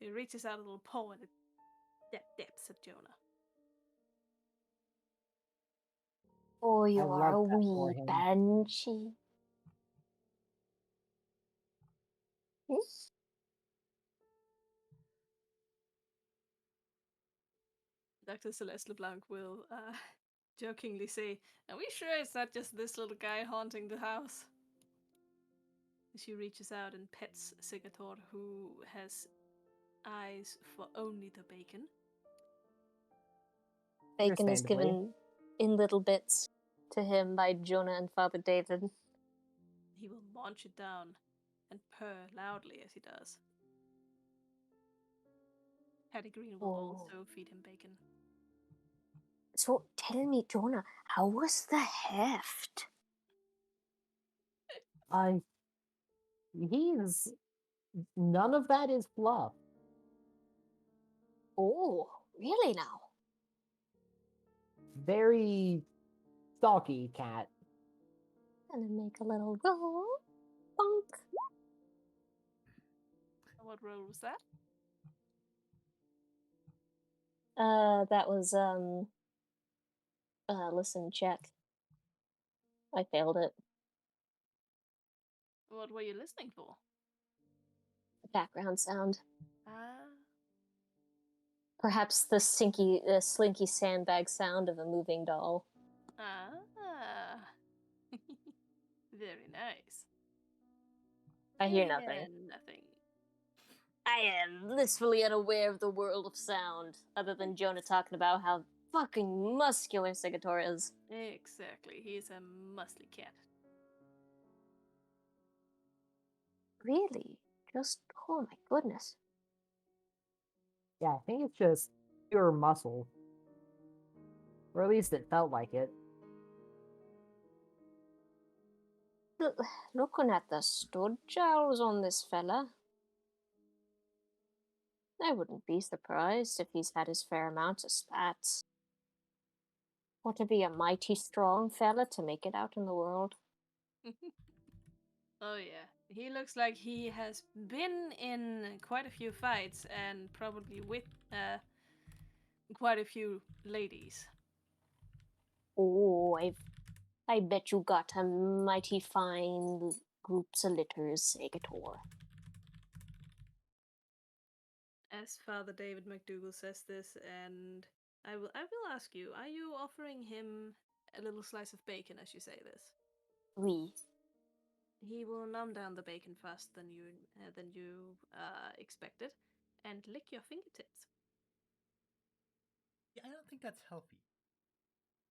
It reaches out a little paw and it daps at Jonah. Oh, you are love a that for wee him. banshee. Hmm? Dr. Celeste LeBlanc will jokingly say, "Are we sure it's not just this little guy haunting the house?" She reaches out and pets Sigator, who has eyes for only the bacon. Bacon is Understandably. given in little bits to him by Jonah and Father David. He will munch it down and purr loudly as he does. Patty Green will also feed him bacon. So tell me, Jonah, how was the heft? He's none of that is fluff. Oh, really now? Very stalky cat. Gonna make a little roll. Bonk. What roll was that? That was listen check. I failed it. What were you listening for? Background sound. Ah, Perhaps the slinky sandbag sound of a moving doll. Very nice. I hear nothing. Nothing. I am blissfully unaware of the world of sound, other than Jonah talking about how fucking muscular Sigator is. Exactly. He's a muscly cat. Really? Just, oh my goodness. Yeah, I think it's just pure muscle. Or at least it felt like it. Looking at the stud jowls on this fella, I wouldn't be surprised if he's had his fair amount of spats. Ought to be a mighty strong fella to make it out in the world. Oh yeah. He looks like he has been in quite a few fights and probably with quite a few ladies. Oh, I bet you got a mighty fine groups of litters, Sigator. As Father David McDougal says this, and I will ask you, are you offering him a little slice of bacon as you say this? Oui. He will numb down the bacon faster than you expected, and lick your fingertips. Yeah, I don't think that's healthy.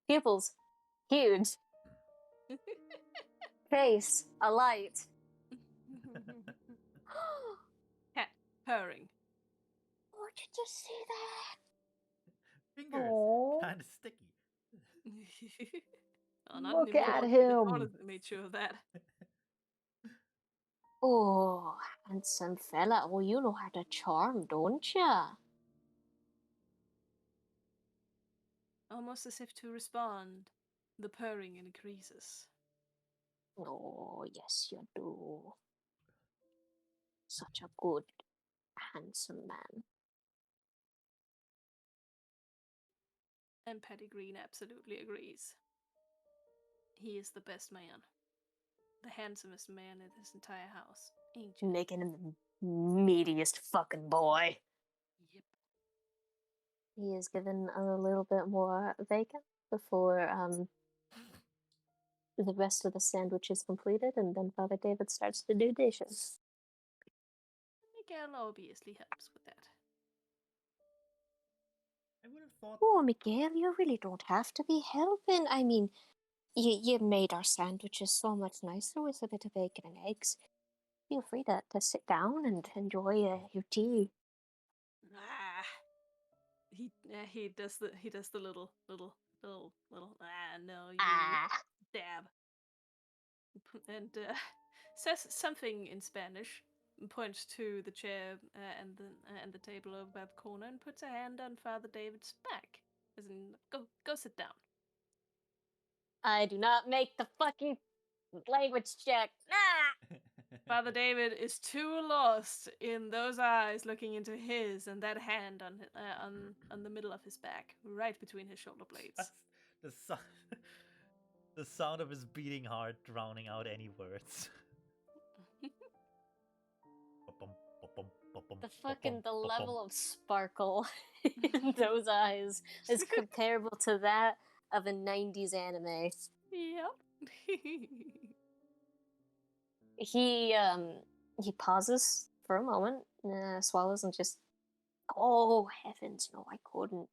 Pupils. Huge. Face. A light. Cat purring. Oh, did you see that? Fingers, Oh. kind of sticky. Oh, not Look anymore. at Sigator him! made sure of that. Oh, handsome fella. Oh, you know how to charm, don't ya? Almost as if to respond, the purring increases. Oh, yes, you do. Such a good, handsome man. And Patty Green absolutely agrees. He is the best man. The handsomest man in this entire house. Ain't you? Making him the meatiest fucking boy. Yep. He is given a little bit more bacon before the rest of the sandwich is completed, and then Father David starts to do dishes. Miguel obviously helps with that. I would have thought. Oh, Miguel, you really don't have to be helping. I mean, you made our sandwiches so much nicer with a bit of bacon and eggs. Feel free to sit down and enjoy your tea. Ah, he does the little no you Ah. dab and says something in Spanish, points to the chair and the table over by the corner, and puts a hand on Father David's back, as in go sit down. I do not make the fucking language check. Ah! Father David is too lost in those eyes looking into his and that hand on the middle of his back, right between his shoulder blades. the sound, the sound of his beating heart drowning out any words. The level of sparkle in those eyes is comparable to that of a 90s anime. Yep. He pauses for a moment, swallows, and just, oh heavens, no, I couldn't.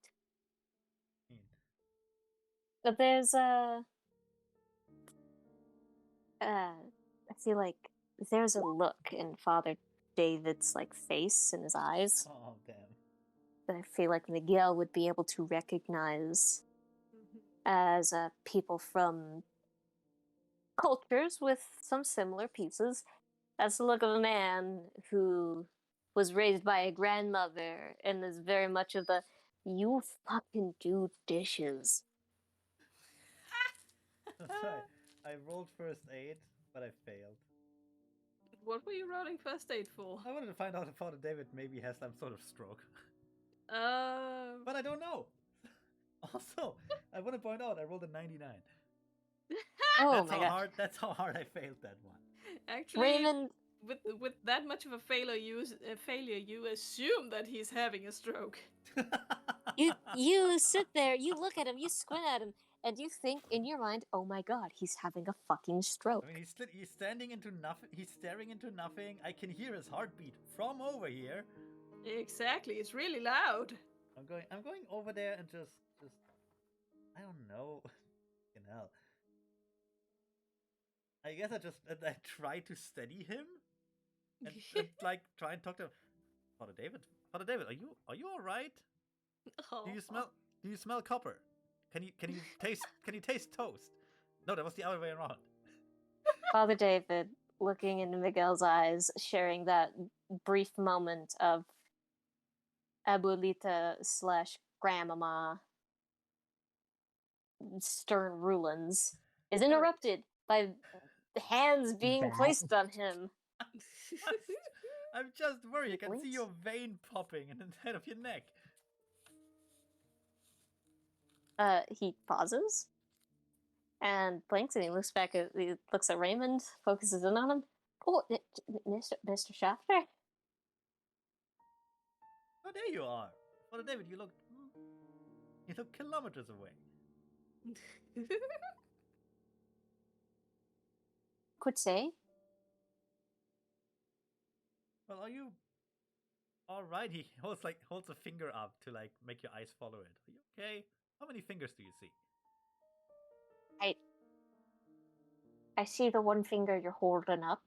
But there's I feel like there's a look in Father David's like face and his eyes Oh damn! that I feel like Miguel would be able to recognize as people from cultures with some similar pieces. That's the look of a man who was raised by a grandmother and is very much of the "you fucking do dishes." That's right. I rolled first aid, but I failed. What were you rolling first aid for? I wanted to find out if Father David maybe has some sort of stroke, Uh, but I don't know. Also, I want to point out I rolled a 99. Oh my god. That's how hard I failed that one. actually, Raymond, with that much of a failure, you assume that he's having a stroke. you sit there, you look at him, you squint at him, and you think in your mind, oh my god, he's having a fucking stroke. I mean, he's standing into nothing. He's staring into nothing. I can hear his heartbeat from over here. Exactly, it's really loud. I'm going over there and just, I don't know. Fucking hell. I guess I try to steady him and like try and talk to him. Father David, are you all right? Oh. Do you smell copper? Can you taste toast? No, that was the other way around. Father David, looking into Miguel's eyes, sharing that brief moment of abuelita / grandmama stern rulings, is interrupted by hands being placed on him. I'm just worried. I can see Blinks. your vein popping in the head of your neck. He pauses and blinks, and he looks back at Raymond, focuses in on him. Oh, Mr. Shafter. Oh, there you are. Father David, you look kilometers away. Could say. Well, are you all right? He holds a finger up to like make your eyes follow it. Are you okay? How many fingers do you see? I see the one finger you're holding up,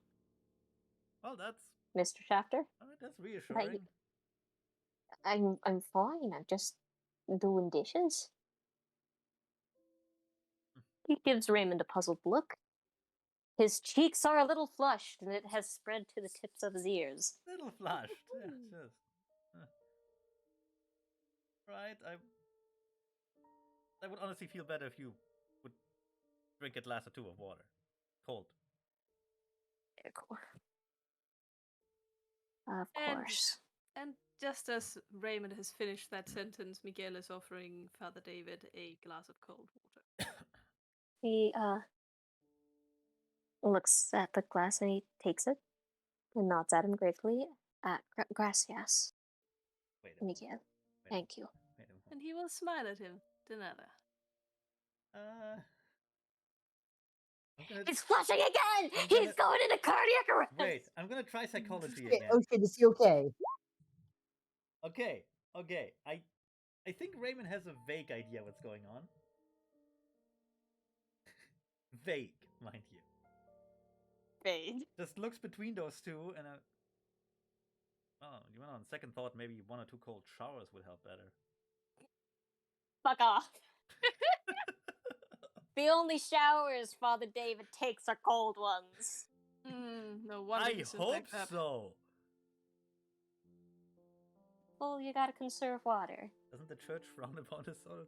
Well, that's Mr. Shafter. that's reassuring. I'm fine. I'm just doing dishes. He gives Raymond a puzzled look. His cheeks are a little flushed, and it has spread to the tips of his ears. Little flushed. Yeah, just. Right. I would honestly feel better if you would drink a glass or two of water, cold. Of course. And just as Raymond has finished that sentence, Miguel is offering Father David a glass of cold water. He looks at the glass and he takes it and nods at him gratefully. Gracias, Wait a moment. Miguel. Thank you. Wait a moment. And he will smile at him, de nada. He's flushing again! He's going into cardiac arrest! Wait, I'm gonna try psychology Okay, again. oh shit, is he okay? Okay. I think Raymond has a vague idea what's going on. Vague, mind you. Vague. Just looks between those two and you went on second thought, maybe 1 or 2 cold showers would help better. Fuck off. The only showers Father David takes are cold ones. No wonder I he's so hope backed up. so. Well, you gotta conserve water. Doesn't the church frown upon this sort of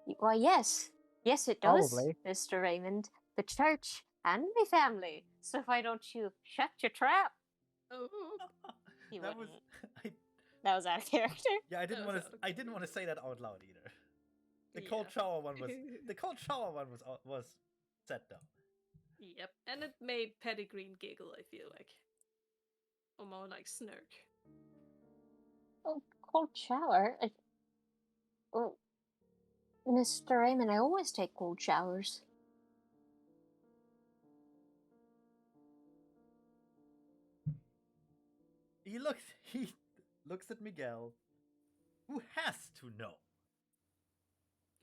thing? Why, yes. Yes, it does, Probably. Mr. Raymond. The church and my family. So why don't you shut your trap? Oh, He That was wouldn't. I, That was out of character. yeah. I didn't That was want to. out of I didn't want to say that out loud either. The cold Yeah. shower one was. The cold shower one was set down. Yep, and it made Pettigreen giggle, I feel like. Or more like snark. Oh, cold shower. Oh, Mr. Raymond, I always take cold showers. He looks at Miguel, who has to know.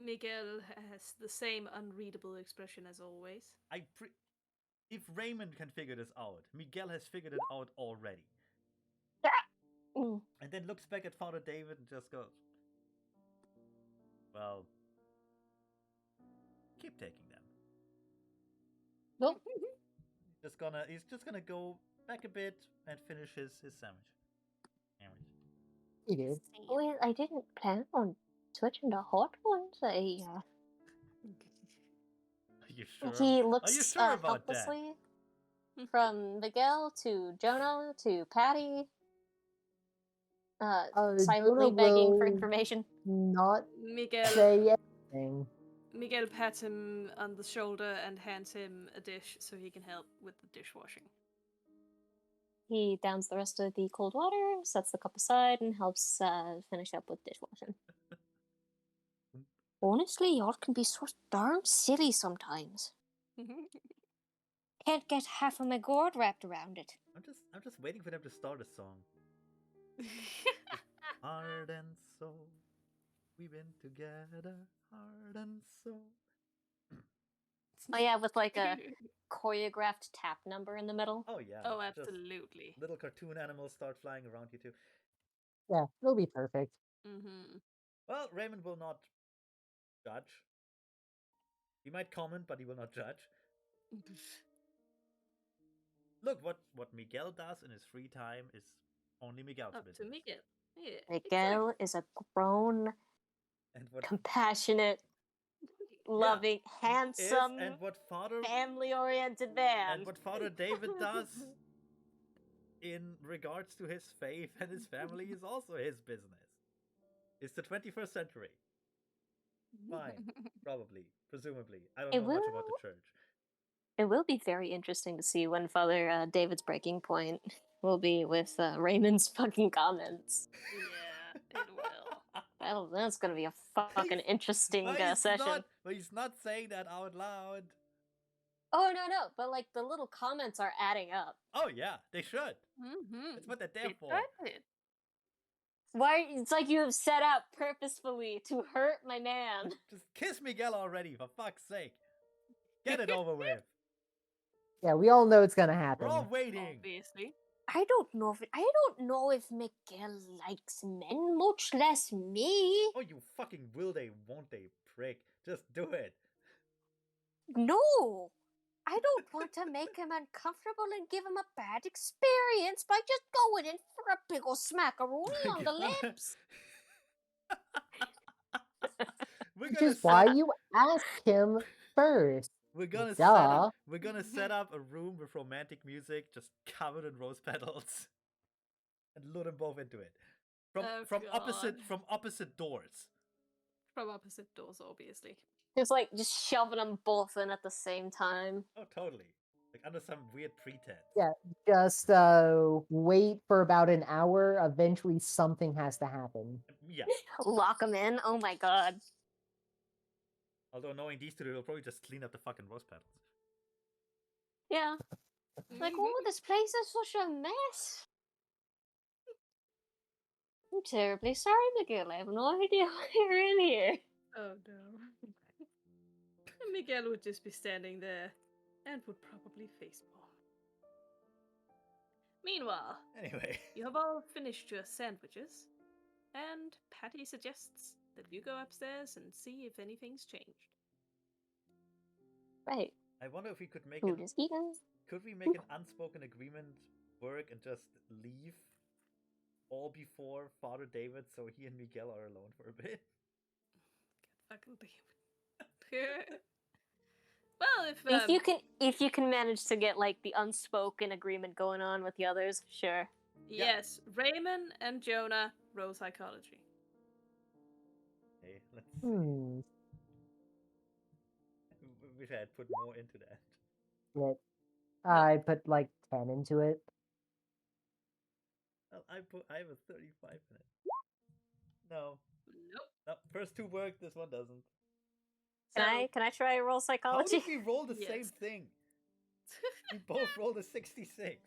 Miguel has the same unreadable expression as always. If Raymond can figure this out, Miguel has figured it out already. Mm. And then looks back at Father David and just goes, "Well, keep taking them." Nope. He's just gonna go back a bit and finish his sandwich. He did. Well, I didn't plan on switching to hot ones. Are you sure? He Are looks you sure about that? helplessly from Miguel to Jonah to Patty, silently Jonah begging for will information. not Miguel say anything. Miguel pats him on the shoulder and hands him a dish so he can help with the dishwashing. He downs the rest of the cold water, sets the cup aside, and helps finish up with dishwashing. Honestly, y'all can be so darn silly sometimes. Can't get half of my gourd wrapped around it. I'm just waiting for them to start a song. Heart and soul, we've been together, heart and soul. Oh yeah, with like a choreographed tap number in the middle. Oh yeah. Oh, just absolutely. little cartoon animals start flying around you too. Yeah, it'll be perfect. Mm-hmm. Well, Raymond will not judge. He might comment, but he will not judge. Look, what Miguel does in his free time is only Miguel's Up business. to Miguel. Yeah, Miguel is a grown, And what compassionate, loving, handsome, and what Father family-oriented man. and what Father David does in regards to his faith and his family is also his business. It's the 21st century. Fine, probably, presumably. I don't know much about the church. It will be very interesting to see when Father David's breaking point will be with Raymond's fucking comments. Yeah, it will. Well, that's gonna be a fucking interesting session. But he's not saying that out loud. Oh no, but like the little comments are adding up. Oh yeah, they should. Mm-hmm. That's what they're there for. Why? It's like you have set out purposefully to hurt my man. Just kiss Miguel already, for fuck's sake. Get it over with. Yeah, we all know it's gonna happen. We're all waiting. Obviously. I don't know if Miguel likes men, much less me. Oh, you fucking will they, won't they, prick. Just do it. No, I don't want to make him uncomfortable and give him a bad experience by just going in for a big ol' smackaroonie on the lips. Which is why you ask him first. We're gonna Duh. set up a room with romantic music just covered in rose petals and lure them both into it. From opposite doors. From opposite doors, obviously. Just like just shoving them both in at the same time. Oh, totally. Like under some weird pretense. Yeah, just wait for about an hour. Eventually, something has to happen. Yeah. Lock them in. Oh my god. Although knowing these two, they'll probably just clean up the fucking rose petals. Yeah. Like, oh, this place is such a mess. I'm terribly sorry, Miguel. I have no idea why you're in here. Oh no. And Miguel would just be standing there and would probably facepalm. Meanwhile, Anyway. you have all finished your sandwiches, and Patty suggests that you go upstairs and see if anything's changed. Right. I wonder if we could make Food is eaten. Could we make an unspoken agreement work and just leave all before Father David so he and Miguel are alone for a bit? Fucking David. Well, Well, If you can manage to get like the unspoken agreement going on with the others, sure. yes, Raymond and Jonah roll psychology. Okay, let's see. Hmm. Wish I had put more into that. Yet I put like 10 into it. Well, I have a 35 in it. No. Nope. No, first two work, this one doesn't. Can I try roll How psychology? did we roll the same Yes. thing? We both rolled a 66.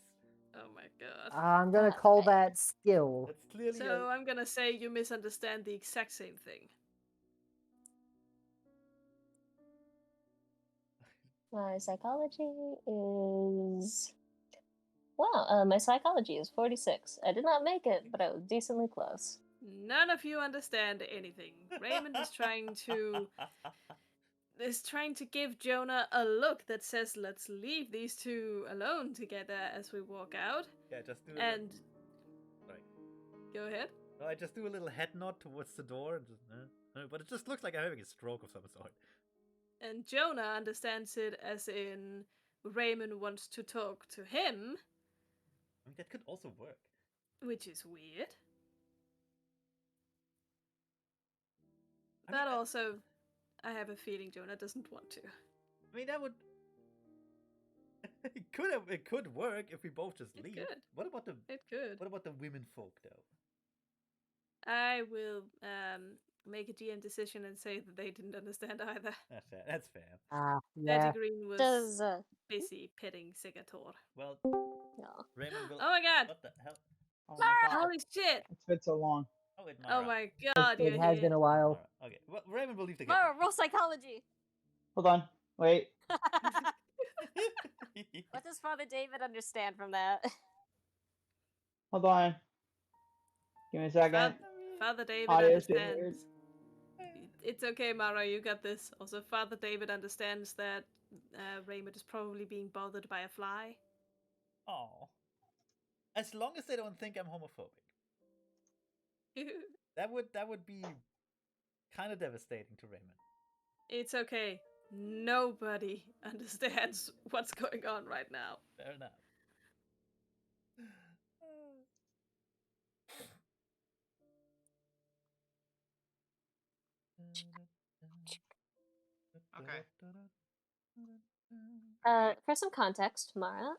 Oh my god. I'm gonna call that skill. That's clearly So I'm gonna say you misunderstand the exact same thing. My psychology is my psychology is 46. I did not make it, but I was decently close. None of you understand anything. Raymond is trying to give Jonah a look that says, "Let's leave these two alone together as we walk out." Yeah, just do a And Sorry. go ahead. No, I just do a little head nod towards the door, and just, but it just looks like I'm having a stroke of some sort. And Jonah understands it as in Raymond wants to talk to him, I mean, that could also work. which is weird. I But mean, also, I have a feeling Jonah doesn't want to. I mean, that would. It could work if we both just leave. Could. What about the It could. What about the women folk though? I will make a GM decision and say that they didn't understand either. That's fair. That's fair. Yeah. Betty Green was Does busy petting Sigator. Well, no. Raymond will. Oh my god! What the hell? Oh my god. Holy shit! It's been so long. Oh, wait, Mara. Oh my god, It you're has here. been a while. Mara. Okay. Well, Raymond will leave the Mara, roll psychology. Hold on. Wait. What does Father David understand from that? Hold on. Give me a second. Father David Audio's being weird. understands. It's okay, Mara, you got this. Also, Father David understands that Raymond is probably being bothered by a fly. Oh. As long as they don't think I'm homophobic, that would be kind of devastating to Raymond. It's okay. Nobody understands what's going on right now. Fair enough. Okay. For some context, Mara,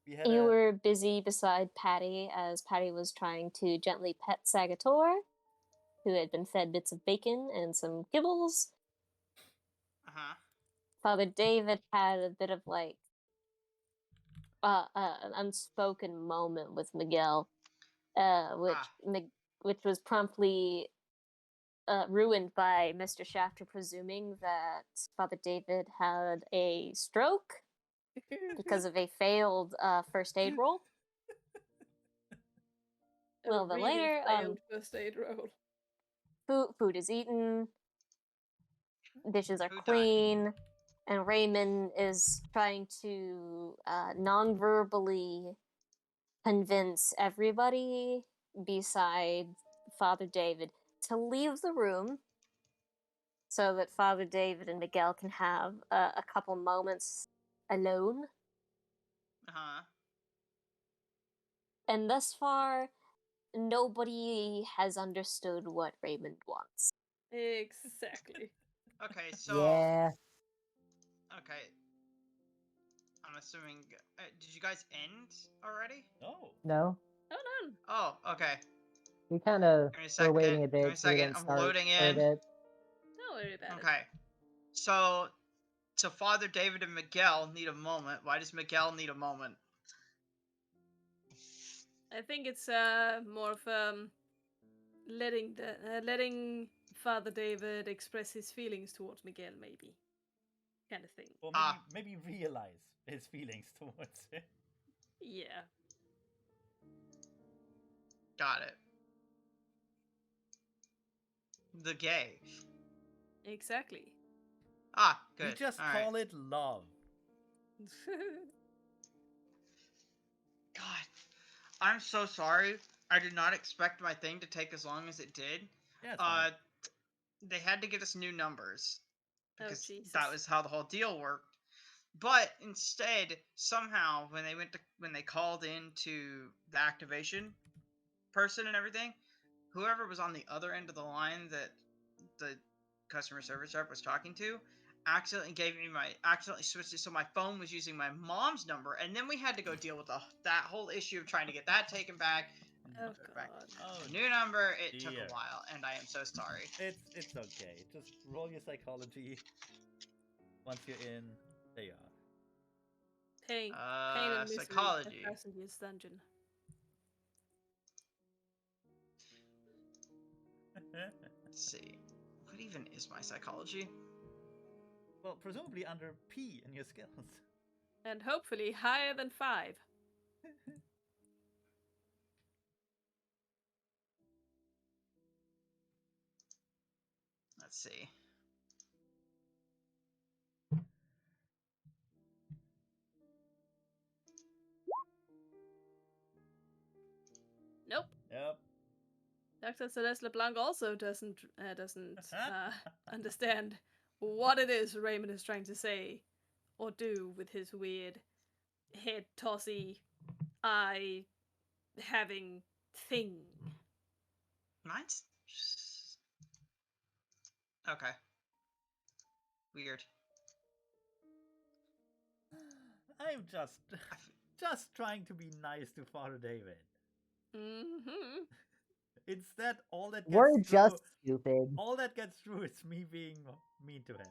We had you were busy beside Patty as Patty was trying to gently pet Sagator, who had been fed bits of bacon and some kibbles. Father David had a bit of like an unspoken moment with Miguel, which was promptly ruined by Mr. Shafter presuming that Father David had a stroke because of a failed first aid roll. A little bit later, failed first aid roll. Food is eaten, dishes are Who died? clean, and Raymond is trying to non-verbally convince everybody beside Father David to leave the room so that Father David and Miguel can have a couple moments alone. And thus far, nobody has understood what Raymond wants. Exactly. Okay, so Yeah. okay. I'm assuming. Did you guys end already? No. No. Hold on. Oh, okay. We kind of Give me a were second. waiting a Give me a bit so we second. didn't I'm start loading for a in. bit. Don't worry about it. Okay. So Father David and Miguel need a moment. Why does Miguel need a moment? I think it's more of letting Father David express his feelings towards Miguel, maybe, kind of thing. Or maybe realize his feelings towards him. Yeah. Got it. The gay. Exactly. Good. We just All right. call it love. God, I'm so sorry. I did not expect my thing to take as long as it did. Yeah, it's fine. they had to get us new numbers Oh, because Jesus. that was how the whole deal worked. But instead, somehow, when they called into the activation person and everything, whoever was on the other end of the line that the customer service rep was talking to accidentally switched it so my phone was using my mom's number, and then we had to go deal with that whole issue of trying to get that taken back. Oh, Put it back God. Oh, to the new number. It took dear. a while, and I am so sorry. It's okay. Just roll your psychology. Once you're in, there you are. Pain and misery. Psychology. 1,000 years dungeon. Let's see. What even is my psychology? Well, presumably under P in your skills. And hopefully higher than 5. Let's see. Nope. Yep. Dr. Celeste LeBlanc also doesn't understand what it is Raymond is trying to say or do with his weird head tossy eye having thing. Mine's okay. Weird. I'm just trying to be nice to Father David. Mm-hmm. Instead, all that gets We're through, just stupid. all that gets through is me being mean to him,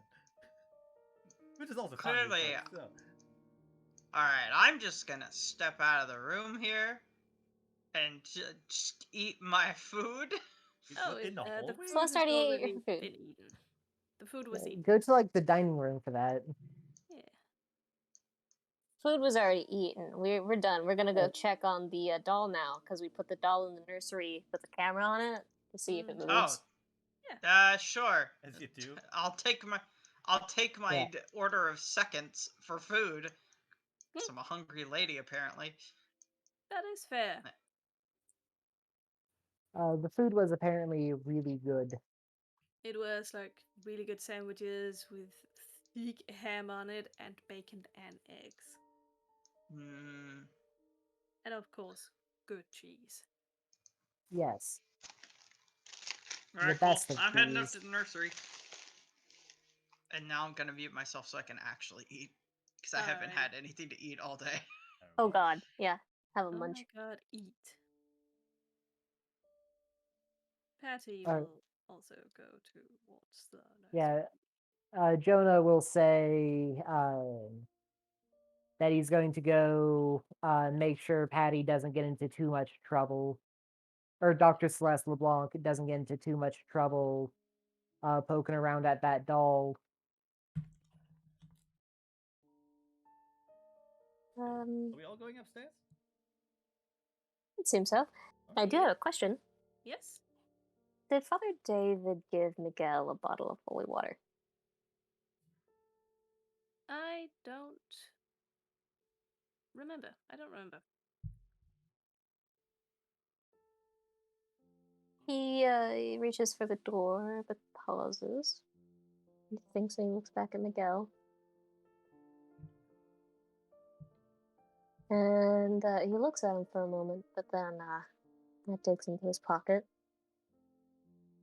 which is also funny. Clearly, But still. alright, I'm just gonna step out of the room here and just eat my food. Oh, in the the hallway. food Celeste has already ate already her food. been eaten. The food was eaten. Go to like the dining room for that. Yeah. Food was already eaten. We're done. We're gonna go check on the doll now because we put the doll in the nursery with the camera on it to see if it Mhm. moves. Sure. As you do. I'll take my Yeah. order of seconds for food. Cause I'm a hungry lady, apparently. That is fair. The food was apparently really good. It was like really good sandwiches with thick ham on it and bacon and eggs. Mm, And of course, good cheese. Yes. Alright, The cool. best of I'm heading up cheese. to the nursery. And now I'm gonna mute myself so I can actually eat. Because I haven't Alrighty. had anything to eat all day. Oh God, yeah. Have a Oh munch. my god, eat. Patty Uh, will also go towards the nursery. Yeah. Jonah will say that he's going to go make sure Patty doesn't get into too much trouble, or Dr. Celeste LeBlanc doesn't get into too much trouble poking around at that doll. Are we all going upstairs? It seems so. I do Yeah. have a question. Yes? Did Father David give Miguel a bottle of holy water? I don't remember. I don't remember. He reaches for the door, but pauses. He thinks and he looks back at Miguel. And he looks at him for a moment, but then digs into his pocket.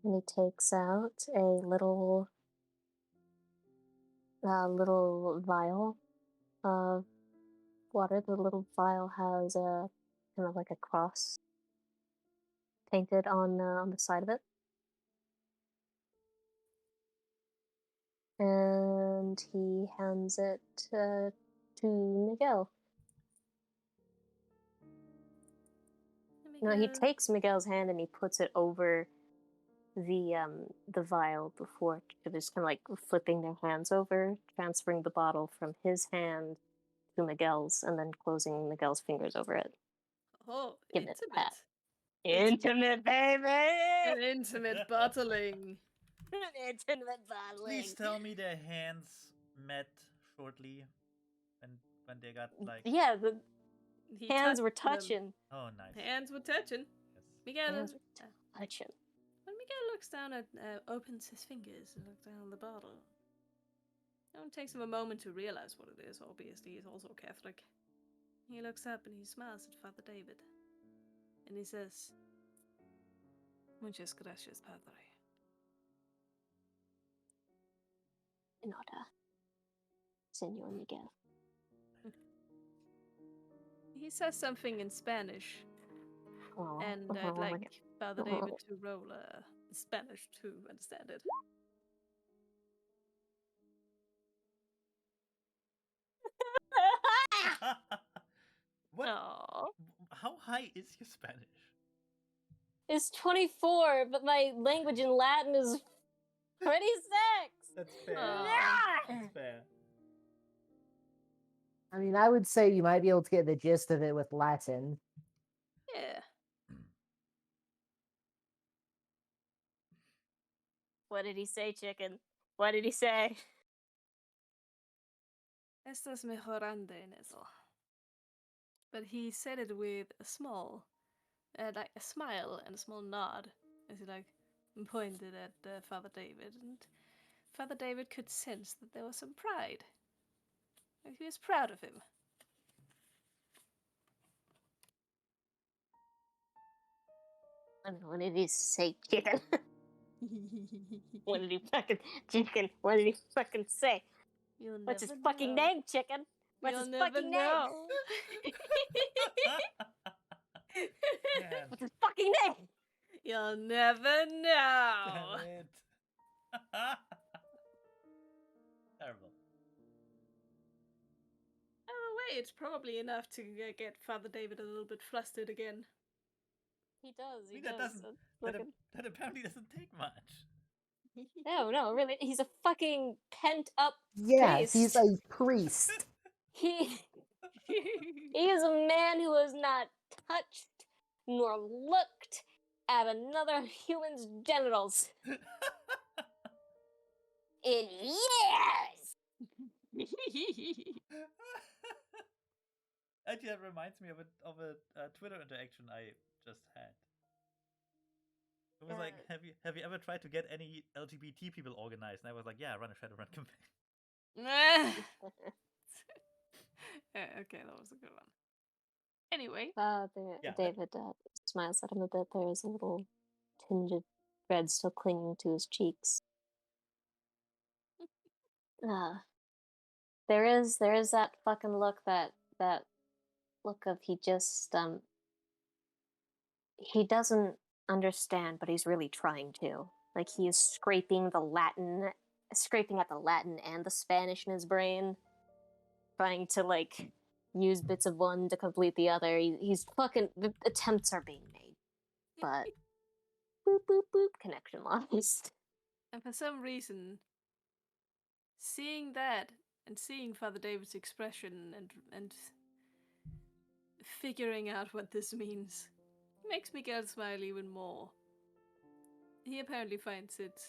And he takes out a little vial of water. The little vial has a kind of like a cross painted on the side of it. And he hands it to Miguel. No, he takes Miguel's hand and he puts it over the vial before they're just kind of like flipping their hands over, transferring the bottle from his hand to Miguel's, and then closing Miguel's fingers over it. Oh, Give it a intimate. pat. Intimate, baby! An intimate bottling. Intimate bottling. Please tell me their hands met shortly, when they got like. Yeah, the He hands were touched them. touching. Oh, nice. Hands were touching. Yes. Miguel, Hands were touching. when guy looks down at, opens his fingers and looks down at the bottle. It takes him a moment to realize what it is. Obviously, he's also Catholic. He looks up and he smiles at Father David. And he says, Muchas gracias, Padre. In order, Senor Miguel. He says something in Spanish, Oh, and I'd like Father David to roll Spanish to understand it. What? Aww. How high is your Spanish? It's 24, but my language in Latin is 26. That's fair. Aw. That's fair. I mean, I would say you might be able to get the gist of it with Latin. Yeah. What did he say, chicken? What did he say? Estás mejorando en eso. But he said it with a small, like a smile and a small nod, as he like pointed at Father David, and Father David could sense that there was some pride. Like he was proud of him. What did he say, chicken? What did he fucking chicken? What did he fucking say? You'll What's his never fucking know. name, chicken? What's You'll his never fucking know. Man, What's his fucking name? You'll never know. damn it. Terrible. Oh wait, it's probably enough to get Father David a little bit flustered again. He does. I He mean, that does. doesn't. Fucking... That apparently doesn't take much. No, really. He's a fucking pent up Yeah, priest. he's a priest. He is a man who has not touched nor looked at another human's genitals in years. Actually, that reminds me of a Twitter interaction I just had. It was like, have you ever tried to get any LGBT people organized? And I was like, yeah, run a Shadowrun campaign. Okay, that was a good one. Anyway, Yeah, David smiles at him a bit. There is a little tinge of red still clinging to his cheeks. There is that fucking look, that look of he just he doesn't understand, but he's really trying to. Like he is scraping at the Latin and the Spanish in his brain, trying to like use bits of one to complete the other. He's fucking, the attempts are being made, but boop boop boop, connection lost. and for some reason, seeing that and seeing Father David's expression and figuring out what this means makes Miguel smile even more. He apparently finds it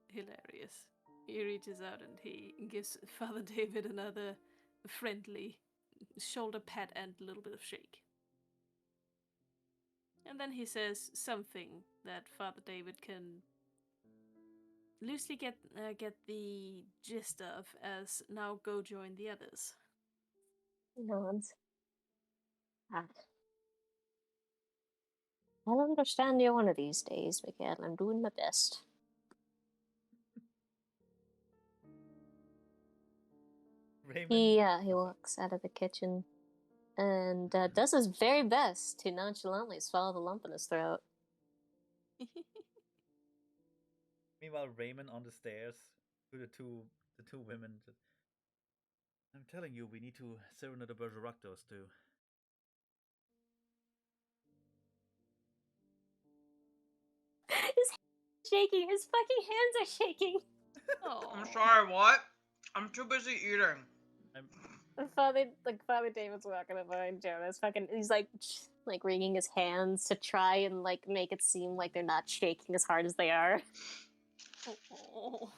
hilarious. He reaches out and he gives Father David another friendly shoulder pat and a little bit of shake. And then he says something that Father David can loosely get the gist of as now go join the others. Nods. I'll understand you one of these days, Miguel. I'm doing my best. Raymond. He walks out of the kitchen and does his very best to nonchalantly swallow the lump in his throat. Meanwhile, Raymond on the stairs to the two women. I'm telling you, we need to serenade the Bergeractos too. His hands are shaking. His fucking hands are shaking. I'm sorry, what? I'm too busy eating. Father David's walking behind Jonas. He's like wringing his hands to try and like make it seem like they're not shaking as hard as they are. Oh.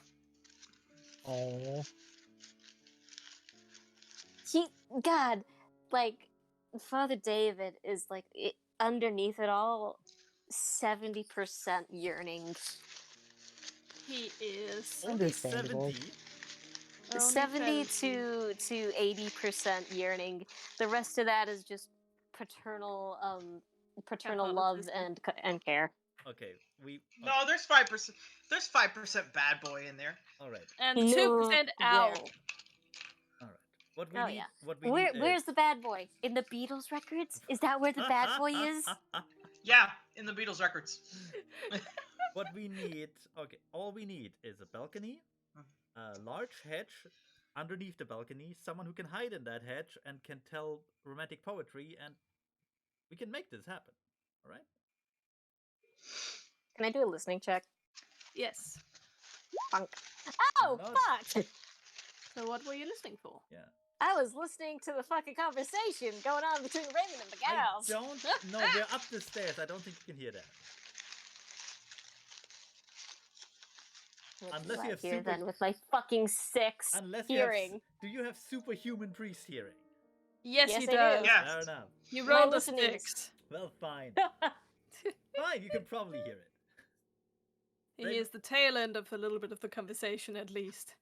God, like Father David is like underneath it all, 70% yearning He is Only Understandable. 70. only 70 70. to 80% yearning. The rest of that is just paternal love Catholicism. and care. Okay, we. No, there's 5%. There's 5% bad boy in there. All right, And No, 2% where? owl. all right. What we Oh need. yeah. What we need Where's is. the bad boy? In the Beatles records? Is that where the bad boy is? Yeah, in the Beatles records. What we need. Okay, all we need is a balcony, a large hedge underneath the balcony, someone who can hide in that hedge and can tell romantic poetry, and we can make this happen. All right. Can I do a listening check? Yes. Funk. Oh, Not- fuck! So what were you listening for? Yeah. I was listening to the fucking conversation going on between Raymond and the I gals. don't. No, we're up the stairs. I don't think you can hear that. What Unless do you I have hear super. then with my fucking six Unless hearing? you have. Do you have superhuman priest hearing? Yes, Yes, he I do. does. Yeah. Fair enough. You My rolled a listening is- 6. Well, fine. Fine, you can probably hear it. He hears the tail end of a little bit of the conversation, at least.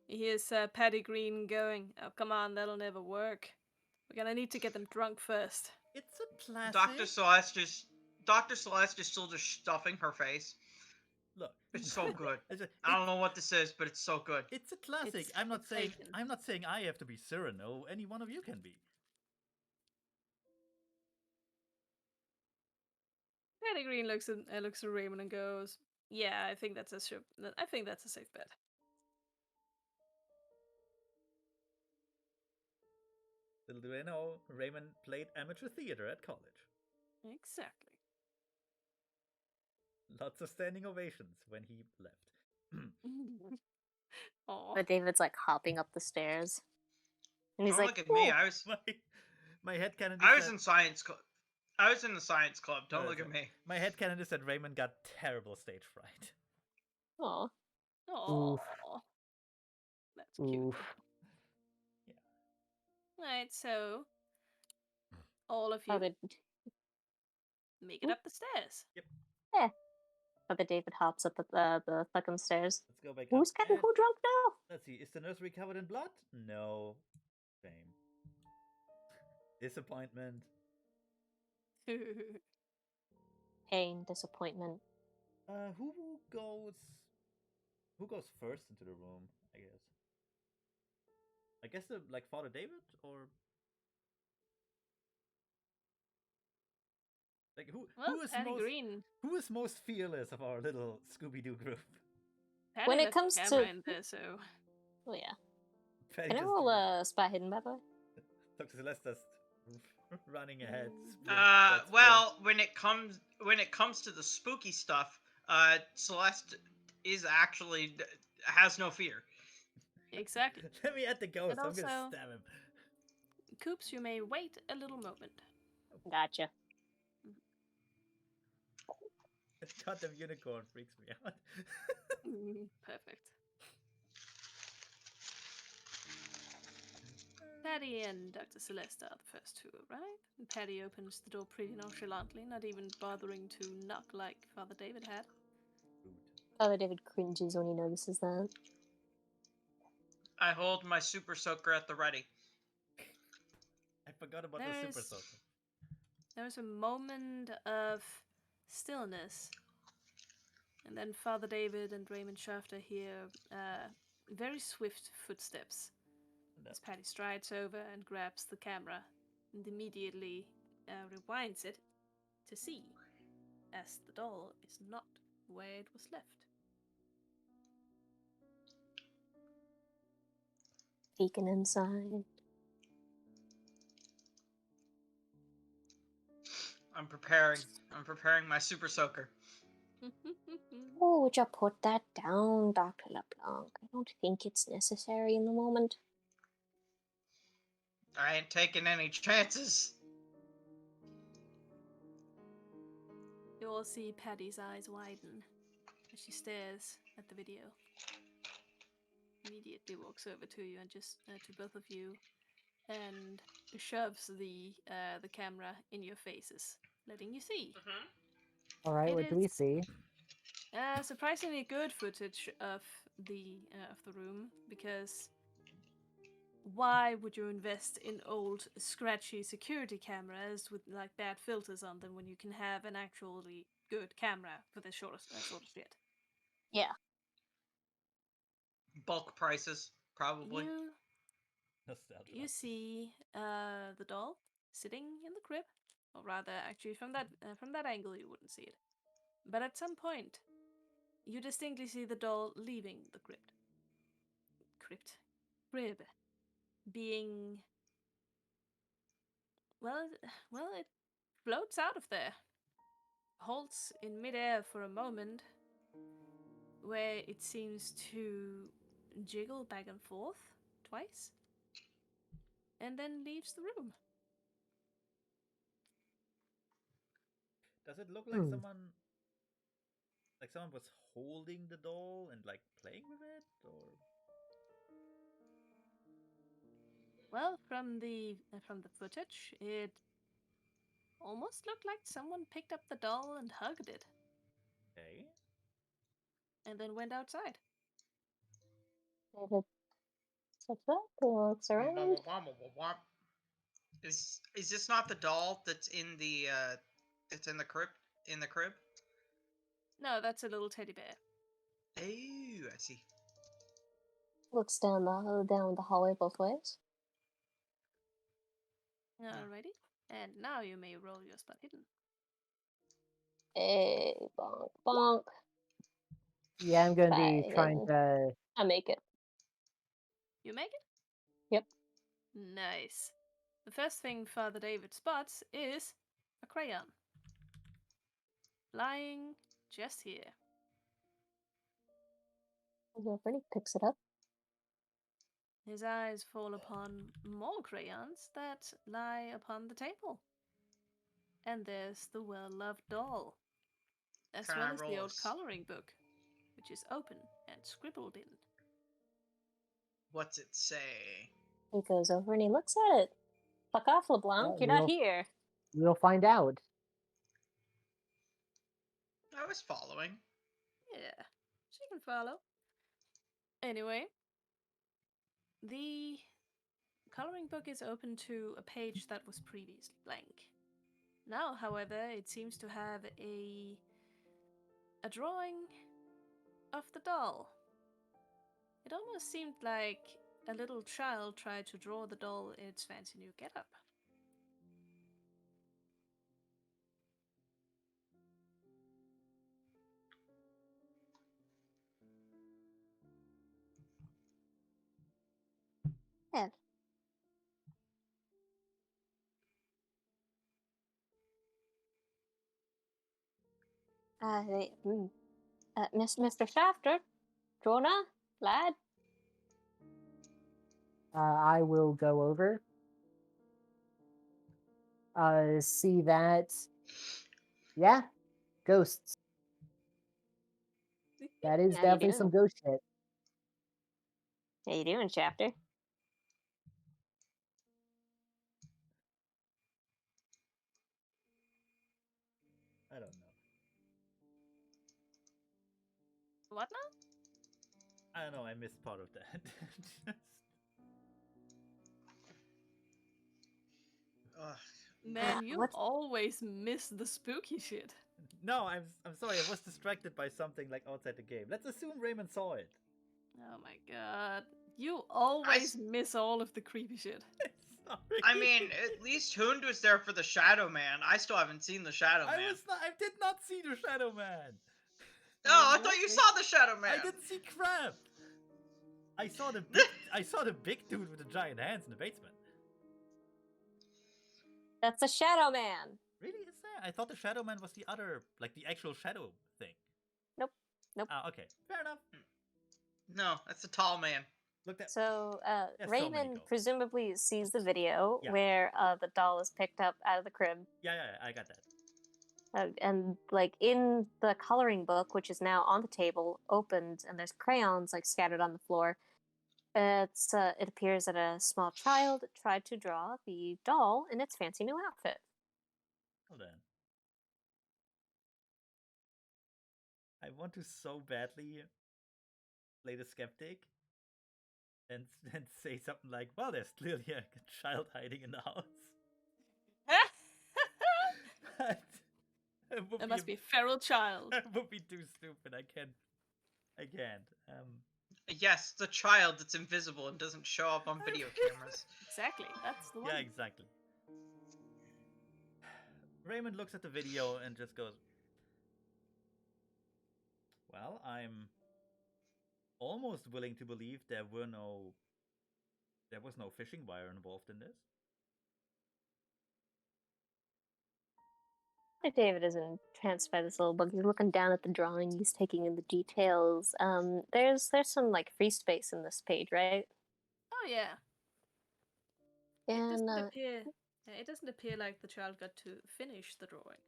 He hears Paddy Green going, "Oh, come on, that'll never work. We're gonna need to get them drunk first." It's a classic. Dr. Celeste is still just stuffing her face. Look, It's so good. it's I don't know what this is, but it's so good. It's a classic. It's I'm not saying. bacon. I'm not saying I have to be Cyrano. Any one of you can be. Paddy Green looks at Raymond and goes, "Yeah, I think that's a safe bet." Little do I know, Raymond played amateur theater at college. Exactly. Lots of standing ovations when he left. Aw. But David's like hopping up the stairs, and he's Don't like, look at me. "Ooh." my headcanon. I was in science club. I was in the science club. Don't look at me. My headcanon is that Raymond got terrible stage fright. Aw. Aw. That's cute. Oof. Right, so all of you Father, make it up the stairs. Father David hops up the fucking stairs. Let's go back Who's up. getting and- who drunk now? Let's see. Is the nursery covered in blood? No. Shame. Disappointment. Pain, disappointment. Who goes? Who goes first into the room? I guess the Father David or who? Well, Who is Paddy most? Green. Who is most fearless of our little Scooby Doo group? Paddy When it left the comes camera to- in there, so Oh yeah. Paddy Can I just- roll a spot hidden, by the way? Dr. Celeste running ahead. Well, when it comes to the spooky stuff, Celeste is actually has no fear. exactly. Let me add the ghost. And I'm gonna also- stab him. Coops, you may wait a little moment. Gotcha. That goddamn unicorn freaks me out. Perfect. Paddy and Dr. Celeste are the first to arrive, and Paddy opens the door pretty nonchalantly, not even bothering to knock like Father David had. Rude. Father David cringes when he notices that. I hold my super soaker at the ready. I forgot about the super There's- soaker. There's a moment of stillness, and then Father David and Raymond Shafter hear very swift footsteps as Paddy strides over and grabs the camera and immediately rewinds it to see, as the doll is not where it was left. Peeking inside. I'm preparing my super soaker. Oh, would you put that down, Dr. LeBlanc? I don't think it's necessary in the moment. I ain't taking any chances. You all see Paddy's eyes widen as she stares at the video. Immediately walks over to you and just to both of you, and shoves the camera in your faces, letting you see. All right, It what do we is- see? Surprisingly good footage of the room, because why would you invest in old scratchy security cameras with like bad filters on them when you can have an actually good camera for this sort of shit? Yeah. Bulk prices, probably. Nostalgia. You see the doll sitting in the crib, or rather, actually, from that angle you wouldn't see it. But at some point, you distinctly see the doll leaving the crib, being well, it floats out of there, halts in midair for a moment, where it seems to jiggle back and forth twice, and then leaves the room. Does it look like someone was holding the doll and like playing with it, or? Well, from the footage, it almost looked like someone picked up the doll and hugged it, Okay. and then went outside. David sits up and looks around. Is this not the doll that's in the crib? In the crib? No, that's a little teddy bear. Oh, I see. Looks down the hallway both ways. Alrighty. And now you may roll your spot hidden. Hey, bonk, bonk. Yeah, I'm going to be Bye. trying to. I make it. You make it? Yep. Nice. The first thing Father David spots is a crayon. Lying just here. He picks it up. His eyes fall upon more crayons that lie upon the table. And there's the well-loved doll, as Can well I as the roll old a coloring book, which is open and scribbled in. What's it say? He goes over and he looks at it. Fuck off, LeBlanc. You're not here. We'll find out. I was following. Yeah, she can follow. Anyway, the coloring book is open to a page that was previously blank. Now, however, it seems to have a drawing of the doll. It almost seemed like a little child tried to draw the doll in its fancy new getup. Yeah. Mr. Shafter, Jonah, lad. I will go over. See that. Yeah, ghosts. That is How you definitely doing? some ghost shit. How you doing, Shafter? I don't know. What now? I don't know. I missed part of that. Ugh. Man, you What's- always miss the spooky shit. No, I'm sorry. I was distracted by something like outside the game. Let's assume Raymond saw it. Oh my god. You always miss all of the creepy shit. Sorry. I mean, at least Hund was there for the Shadow Man. I still haven't seen the Shadow Man. I did not see the Shadow Man. Oh, I thought you saw the Shadow Man. I didn't see crap. I saw the big dude with the giant hands in the basement. That's a Shadow Man. Really, is that? I thought the Shadow Man was the other, like the actual shadow thing. Nope. Ah, okay, fair enough. No, that's the tall man. Look that. So, There's so many Raymond ghosts. presumably sees the video Yeah. where the doll is picked up out of the crib. Yeah, I got that. And like in the coloring book, which is now on the table, opened, and there's crayons like scattered on the floor. It appears that a small child tried to draw the doll in its fancy new outfit. Hold on. I want to so badly play the skeptic and say something like, "Well, there's clearly a child hiding in the house." But it would There must be a feral child. it would be too stupid. I can't. Yes, the child that's invisible and doesn't show up on video cameras. Exactly, that's the one. Yeah, exactly. Raymond looks at the video and just goes, "Well, I'm almost willing to believe there was no fishing wire involved in this." David is entranced by this little book. He's looking down at the drawing. He's taking in the details. There's some like free space in this page, right? Oh yeah. And It doesn't appear like the child got to finish the drawing.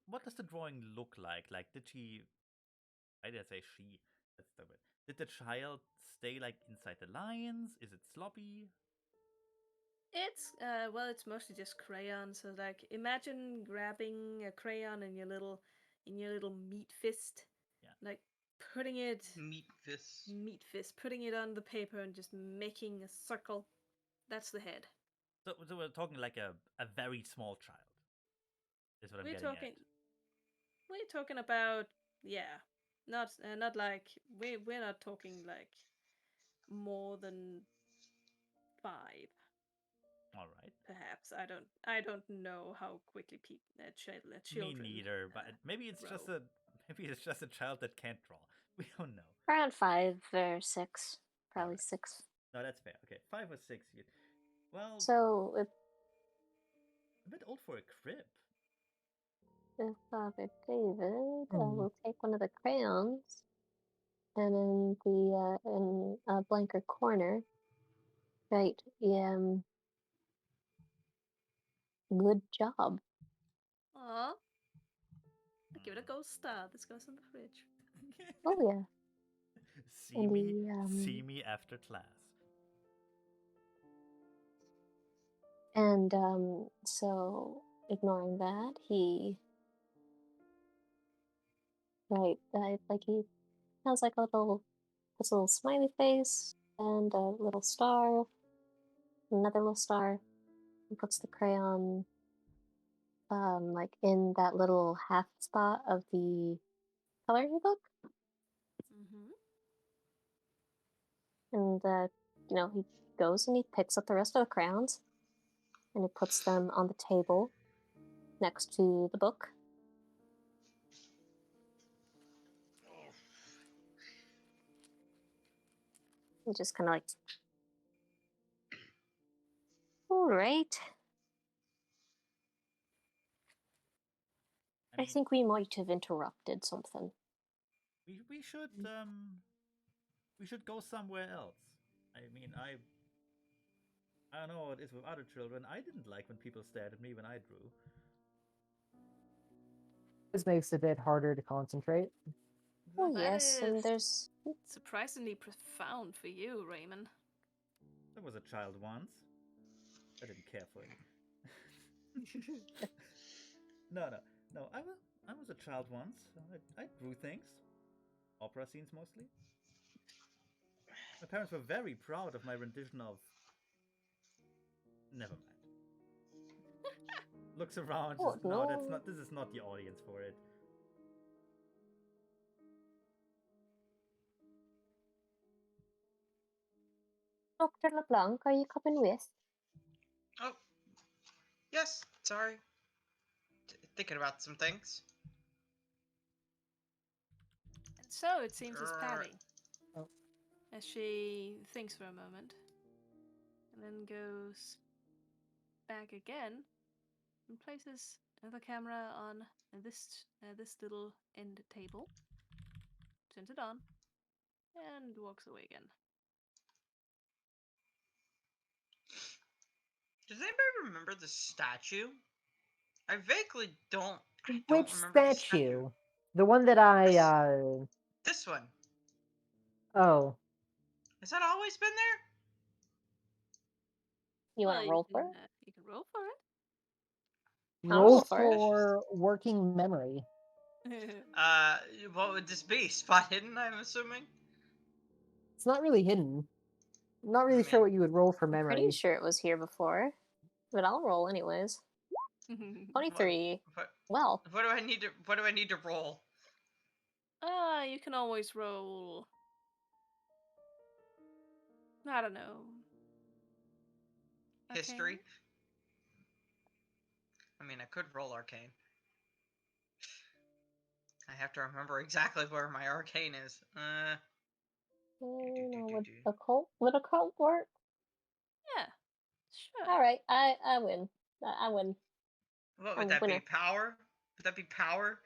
What does the drawing look like? Like, did she? I did say she. That's the word. Did the child stay like inside the lines? Is it sloppy? It's mostly just crayon. So like, imagine grabbing a crayon in your little meat fist, Yeah. like putting it Meat fists. putting it on the paper and just making a circle. That's the head. So we're talking like a very small child. Is what I'm getting at. We're talking about, yeah, not we're not talking like more than 5. All right. Perhaps I don't know how quickly children. Me neither. But maybe it's just a child that can't draw. We don't know. around 5 or 6, probably Alright. 6. No, that's fair. Okay, 5 or 6. Well, So a bit old for a crib. if Father David will take one of the crayons, and in a blanker corner, right? Good job. Aw. Give it a gold star. This goes in the fridge. Oh yeah. See me after class. And so ignoring that, he he has like puts a little smiley face and a little star, another little star, and puts the crayon like in that little half spot of the coloring book. Mm-hmm. And he goes and he picks up the rest of the crayons and he puts them on the table next to the book. He just kind of like, all right. I think we might have interrupted something. We should go somewhere else. I mean, I don't know what it is with other children. I didn't like when people stared at me when I drew. This makes it a bit harder to concentrate. Oh That yes, and is there's surprisingly profound for you, Raymond. There was a child once. I didn't care for it. No. I was a child once. I drew things, opera scenes mostly. My parents were very proud of my rendition of. Never mind. Looks around. Oh, No, that's no. not. This is not the audience for it. Dr. LeBlanc, are you coming with? Oh, yes. Sorry. Thinking about some things. And so it seems it's Patty. Oh. As she thinks for a moment, and then goes back again and places the camera on this little end table, turns it on, and walks away again. Does anybody remember the statue? I vaguely don't. Which remember the statue? The one that I This one. Oh. Has that always been there? You want to roll for it? You can roll for it. Roll for it. for working memory. What would this be? Spot hidden, I'm assuming? It's not really hidden. I'm not really sure mean- what you would roll for I'm memory. pretty sure it was here before, but I'll roll anyways. 23. Well, What do I need to roll? You can always roll. I don't know. History? Arcane? I mean, I could roll arcane. I have to remember exactly where my arcane is. would occult work? Yeah, sure. All right, I win. I win. What I'm would that winner. be? Power? Would that be power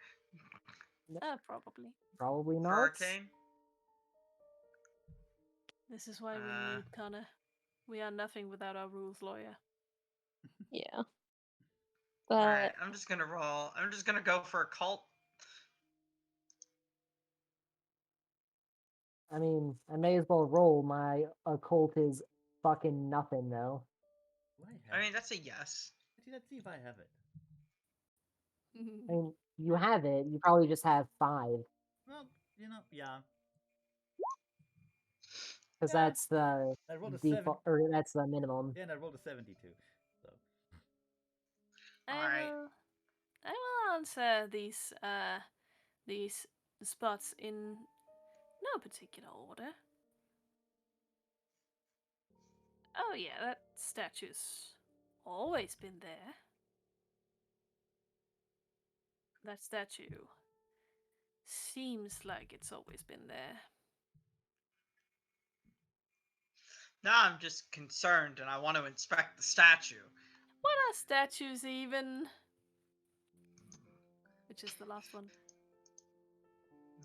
Probably. Probably for not. arcane? This is why we need Connor. We are nothing without our rules lawyer. Yeah. But Alright, I'm just gonna roll. I'm just gonna go for occult. I mean, I may as well roll. My occult is fucking nothing, though. Do I have I mean, that's a yes. it? Let's see if I have it. I mean, you have it. You probably just have 5. Well, yeah. Because Yeah. that's the I rolled a default, or that's the minimum. Yeah, and I rolled a 72. So Alright. I will answer these spots in no particular order. Oh yeah, that statue's always been there. That statue seems like it's always been there. Now I'm just concerned and I want to inspect the statue. What are statues even? Which is the last one.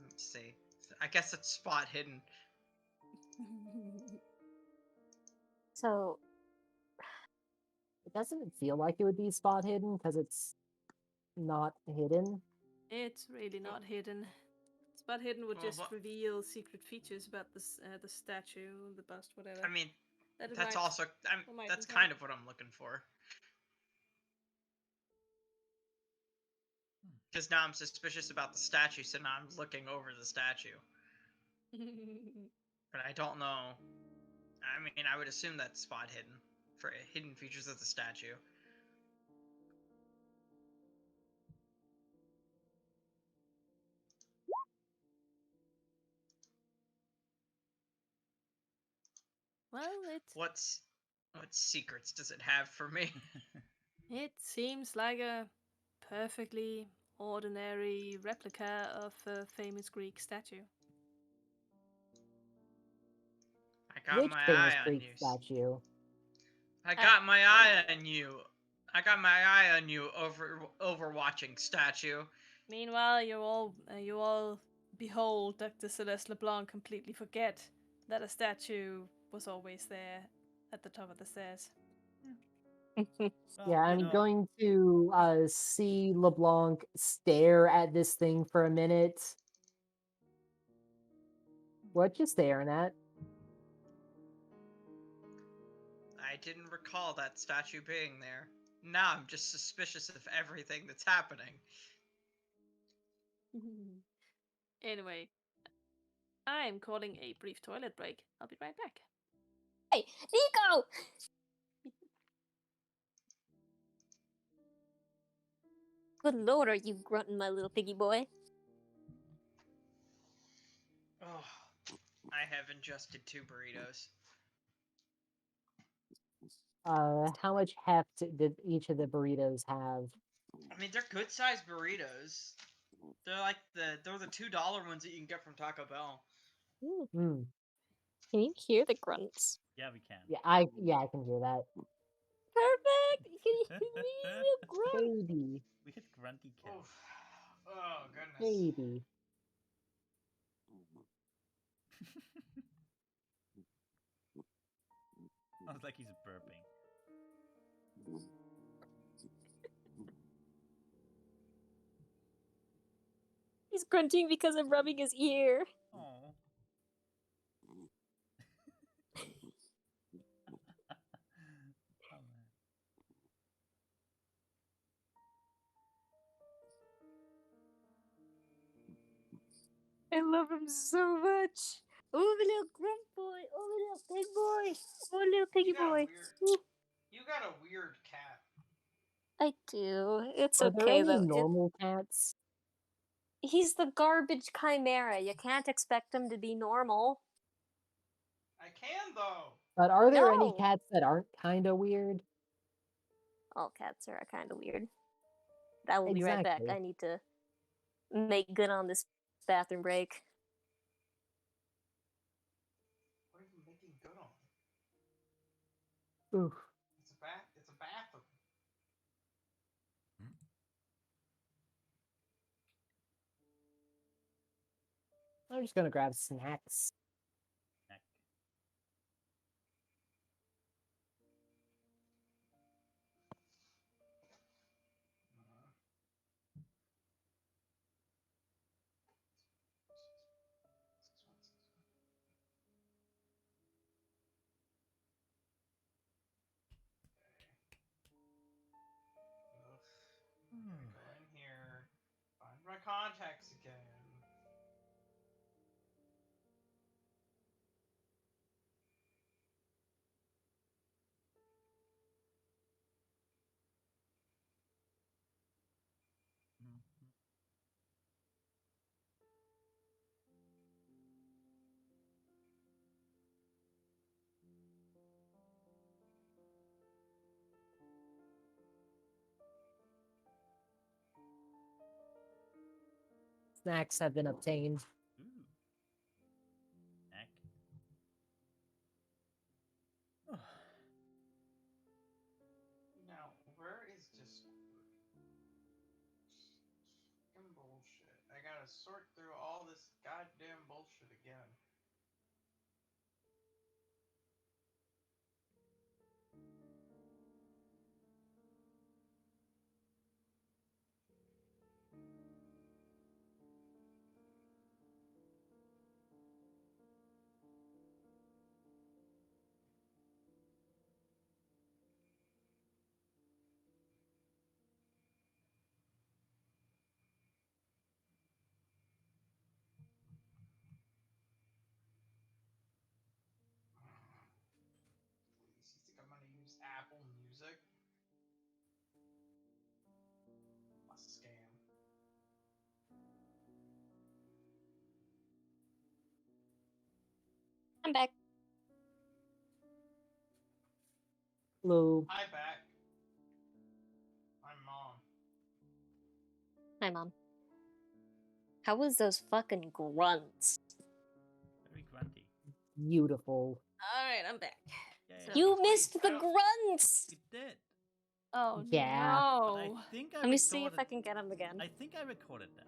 Let's see. I guess it's spot hidden. so It doesn't feel like it would be spot hidden because it's not hidden. It's really not hidden. Spot hidden would Well, just reveal secret features about the statue, the bust, whatever. I mean, That it that's might- also. might That's imply. kind of what I'm looking for. Because now I'm suspicious about the statue, so now I'm looking over the statue. But I don't know. I mean, I would assume that's spot hidden for hidden features of the statue. Well, What secrets does it have for me? it seems like a perfectly ordinary replica of a famous Greek statue. I got Which my famous eye on Greek you. statue? I got my eye on you. I got my eye on you, overwatching statue. Meanwhile, you all behold Dr. Celeste LeBlanc completely forget that a statue was always there at the top of the stairs. well, Yeah, I'm going to see LeBlanc stare at this thing for a minute. What you staring at? I didn't recall that statue being there. Now I'm just suspicious of everything that's happening. Anyway, I'm calling a brief toilet break. I'll be right back. hey, Nico! Good lord, are you grunting, my little piggy boy? Oh, I have ingested 2 burritos. How much heft did each of the burritos have? I mean, they're good-sized burritos. They're like they're the $2 ones that you can get from Taco Bell. Hmm. Can you hear the grunts? Yeah, we can. Yeah, I can hear that. Perfect! Can you hear the grunt? Baby, We hit grunty kill. Oof. Oh goodness. baby. Sounds like he's burping. He's grunting because I'm rubbing his ear. Oh. I love him so much. Oh, the little grump boy. Oh, the little pig boy. Oh, little piggy You got a boy. weird- You got a weird cat. I do. It's Are there okay any though. normal cats? He's the garbage chimera. You can't expect him to be normal. I can though. But are there any No. cats that aren't kind of weird? All cats are kind of weird. I will be right back. Exactly. I need to make good on this bathroom break. What are you making good on? Oof. It's a bathroom. I'm just gonna grab snacks. Snack. Go in here. Find my contacts again. Snacks have been obtained. Ooh. Snack. Now, where is Discord? Fucking bullshit. I gotta sort through all this goddamn bullshit again. Please, you think I'm gonna use Apple Music? A scam. I'm back. Hello. Hi, back. I'm Mom. Hi, Mom. How was those fucking grunts? Very grunty. Beautiful. Alright, I'm back. Yay. So- You Please, missed I the don't- grunts! You did. Oh Yeah. But I no! think I Let me see if recorded- I can get them again. I think I recorded them.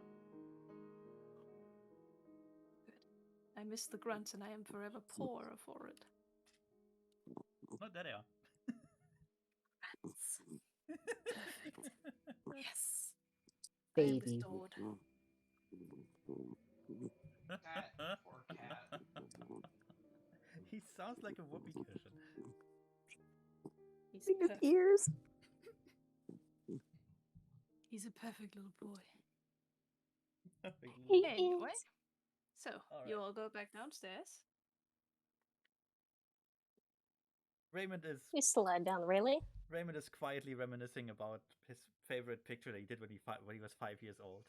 I missed the grunts and I am forever poorer for it. Oh, there they are. Perfect. Yes. I am Baby. restored. Cat, poor cat. He sounds like a whoopee cushion. He's His perfect. ears. He's a perfect little boy. He Anyway, is. so All you right. all go back downstairs. Raymond is You slide down the railing. quietly reminiscing about his favorite picture that he did when he was 5 years old.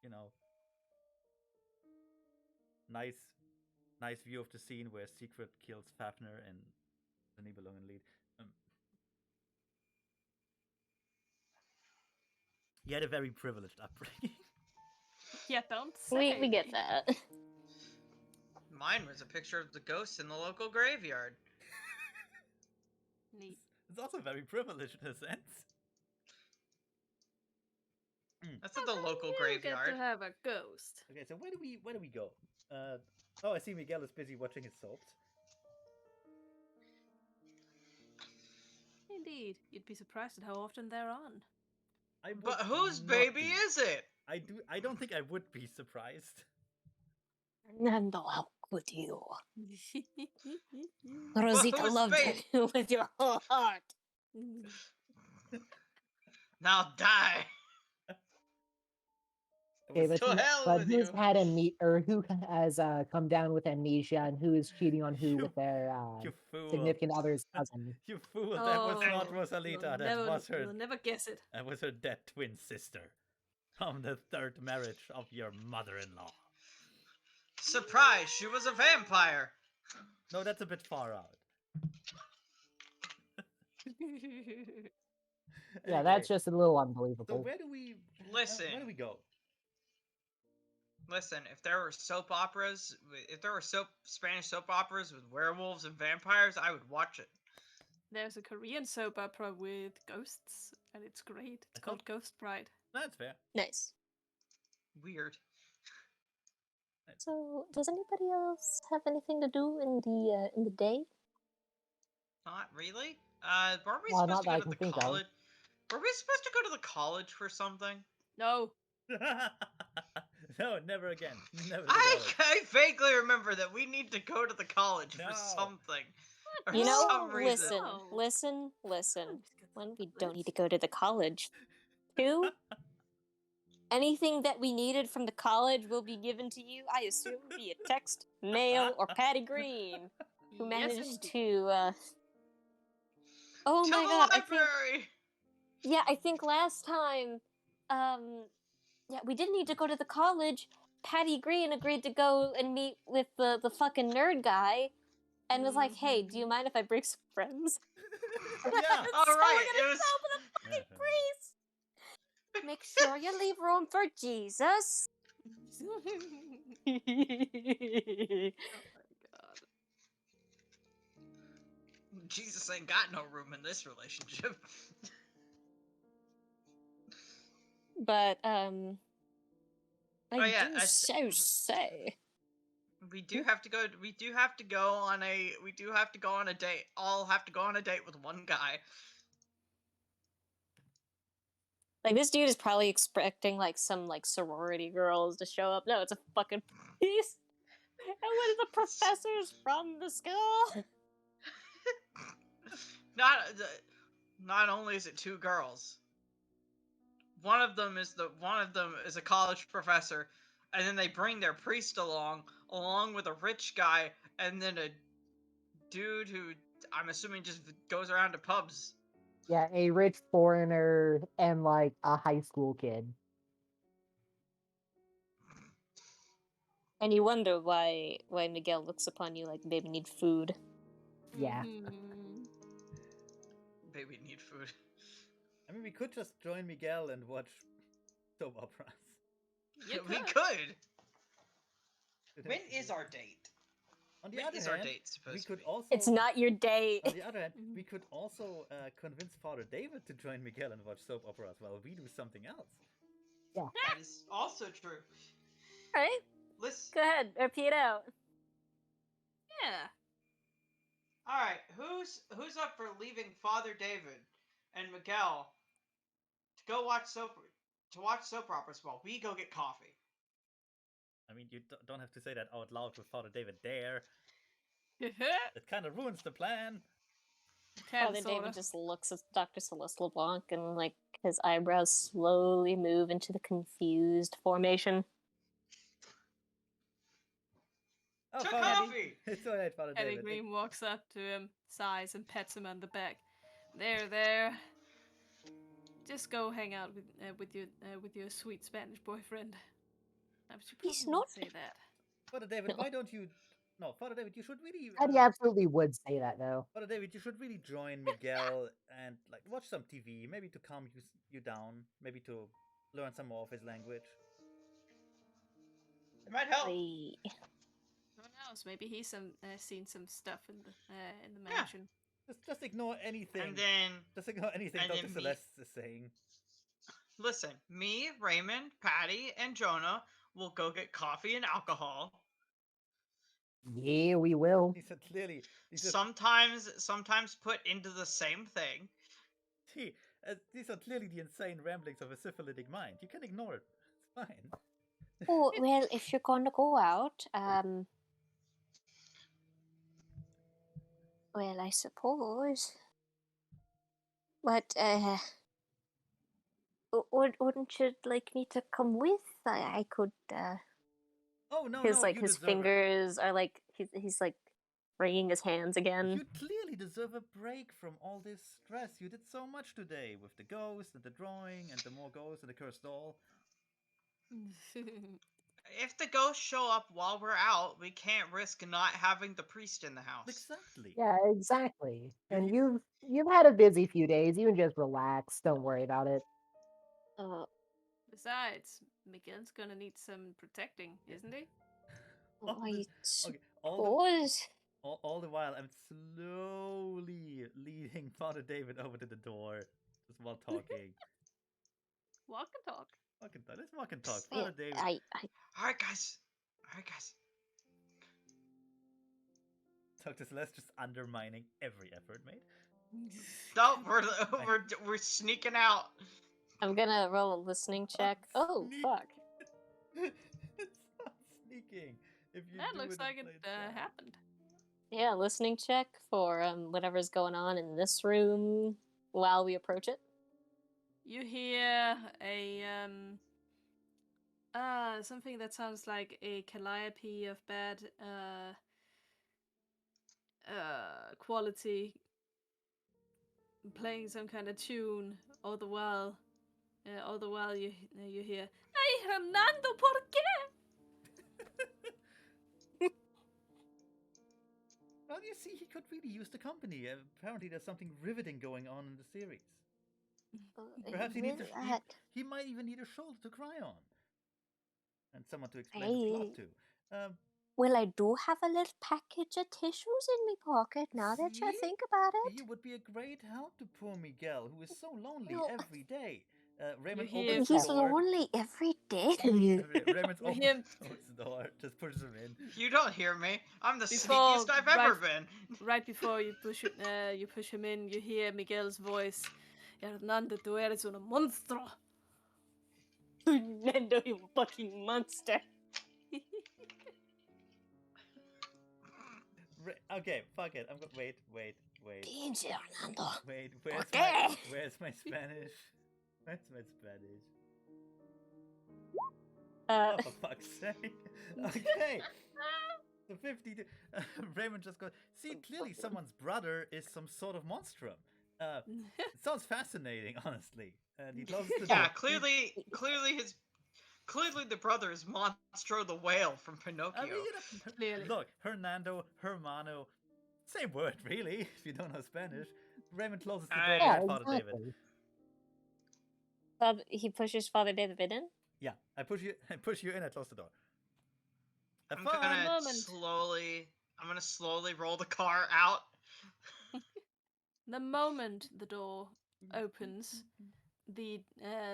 You know, nice view of the scene where Secret kills Fafnir and the Nibelungen lead. He had a very privileged upbringing. Yeah, don't say. We get that. Mine was a picture of the ghost in the local graveyard. Neat. It's also very privileged in a sense. I said the local You graveyard. get to have a ghost. Okay, so where do we go? Oh, I see Miguel is busy watching his soaps. Indeed, you'd be surprised at how often they're on. I would But whose not baby be. is it? I don't think I would be surprised. Nando, how could you? But Rosita whose loved baby? you with your whole heart. Now die. Okay, but, To hell but with who's you. had who has come down with amnesia and who is cheating on who You- with their You fool. significant other's cousin? You fool. That was not Oh, Rosalita. That was her. You'll never guess it. That was her dead twin sister. From the third marriage of your mother-in-law. Surprise! She was a vampire. No, that's a bit far out. Yeah, Anyway, that's just a little so unbelievable. where do we Listen. Where do we go? Listen, if there were soap operas, if there were Spanish soap operas with werewolves and vampires, I would watch it. There's a Korean soap opera with ghosts, and it's great. It's called Ghost Bride. That's fair. Nice. Weird. So, does anybody else have anything to do in the day? Not really. Were we Well, supposed not to that go I to can the think of. college? Were we supposed to go to the college for something? No. No, never again. Never to the I college. vaguely remember that we need to go to the college No. for something. For You know, some reason. listen. Always good When we stuff, don't need to Liz. go to the college. 2, anything that we needed from the college will be given to you, I assume, via text, mail, or Patty Green, who Yes, managed indeed. to, Oh To my the god, library! I think last time, we didn't need to go to the college. Patty Green agreed to go and meet with the fucking nerd guy, and was like, "Hey, do you mind if I bring some friends?" Yeah. All So right, we're gonna it was. stop with a fucking priest. Make sure you leave room for Jesus. Oh my god. Jesus ain't got no room in this relationship. But I Oh, yeah, do so say. We do have to go. We do have to go on a. We do have to go on a date. All have to go on a date with one guy. Like, this dude is probably expecting like some like sorority girls to show up. No, it's a fucking priest. And one of the professors from the school. Not only is it 2 girls. One of them is a college professor, and then they bring their priest along with a rich guy, and then a dude who I'm assuming just goes around to pubs. Yeah, a rich foreigner and like a high school kid. And you wonder why Miguel looks upon you like baby need food. Yeah. Mhm. Baby need food. I mean, we could just join Miguel and watch soap operas. You We could. could. It When has- is our date? On the When other is our hand, date supposed we to could be? also. It's not your date. On the other hand, we could also convince Father David to join Miguel and watch soap operas while we do something else. That is also true. Alright, Listen. go ahead, repeat out. Yeah. All right, who's up for leaving Father David and Miguel to go watch soap operas while we go get coffee? I mean, you don't have to say that out loud with Father David there. Ten It kind of ruins the plan. Father sorta. David just looks at Dr. Celeste LeBlanc and like his eyebrows slowly move into the confused formation. Oh, To Father, coffee! it's alright, Father Eddie David. Green walks up to him, sighs, and pets him on the back. There. Just go hang out with your sweet Spanish boyfriend. I should probably He's not- say that. Father David, No. why don't you? No, Father David, you should really. Eddie absolutely would say that though. Father David, you should really join Miguel and like watch some TV, maybe to calm you down, maybe to learn some more of his language. It might help. I- Who knows? Maybe he's seen some stuff in the Yeah. mansion. Just ignore anything. And then, Just ignore anything and Dr. then Celeste is saying. listen, me, Raymond, Patty, and Jonah will go get coffee and alcohol. Yeah, we will. These are clearly these are, Sometimes put into the same thing. these are clearly the insane ramblings of a syphilitic mind. You can ignore it. It's fine. Oh, well, if you're going to go out, well, I suppose. But, wouldn't you like me to come with? I could. Oh no, His no, like you his deserve it. fingers are like he's like wringing his hands again. You clearly deserve a break from all this stress. You did so much today with the ghost and the drawing and the more ghosts and the cursed doll. If the ghosts show up while we're out, we can't risk not having the priest in the house. Exactly. Yeah, exactly. And You- you've had a busy few days. You can just relax. Don't worry about it. Besides, Miguel's gonna need some protecting, isn't he? all I the, okay, suppose. all the while, I'm slowly leading Father David over to the door, just while talking. Walk and talk. Let's walk and talk. Yeah, Father David. Alright, guys. Alright, guys. Dr. Celeste just undermining every effort made. No, we're sneaking out. I'm gonna roll a listening check. Oh Sneak. fuck! It's not sneaking. If you That do looks it in like it plain sight. happened. Yeah, listening check for whatever's going on in this room while we approach it. You hear a something that sounds like a calliope of bad quality playing some kind of tune all the while you hear Ay Hernando, ¿por qué? Well, you see, he could really use the company. Apparently, there's something riveting going on in the series. Perhaps he needs he might even need a shoulder to cry on, and someone to explain the plot to. Well, I do have a little package of tissues in my pocket now that you See? think about He it. would be a great help to poor Miguel, who is so lonely No. every day. Raymond You hear- opens the He's door. lonely every day. Raymond You hear- opens the door, just pushes him in. You don't hear me. I'm the Before- sneakiest I've ever right- been. Right before you push him in, you hear Miguel's voice. Hernando, tú eres un monstruo. Nando, you fucking monster. Okay, fuck it. Wait. Pinche Hernando. Wait, qué? where's my Spanish? Where's my Spanish? Oh, for fuck's sake. Okay. The 50. Raymond just goes, see, clearly someone's brother is some sort of monstrum. It sounds fascinating, honestly. And he closes the door. Yeah, clearly the brother is Monstro the whale from Pinocchio. I mean, Clearly. look, Hernando, Hermano, same word, really, if you don't know Spanish. Raymond closes the door Yeah, behind Father David. He pushes Father David in? Yeah, I push you in, I close the door. Have I'm fun! gonna moment. slowly roll the car out. The moment the door opens, the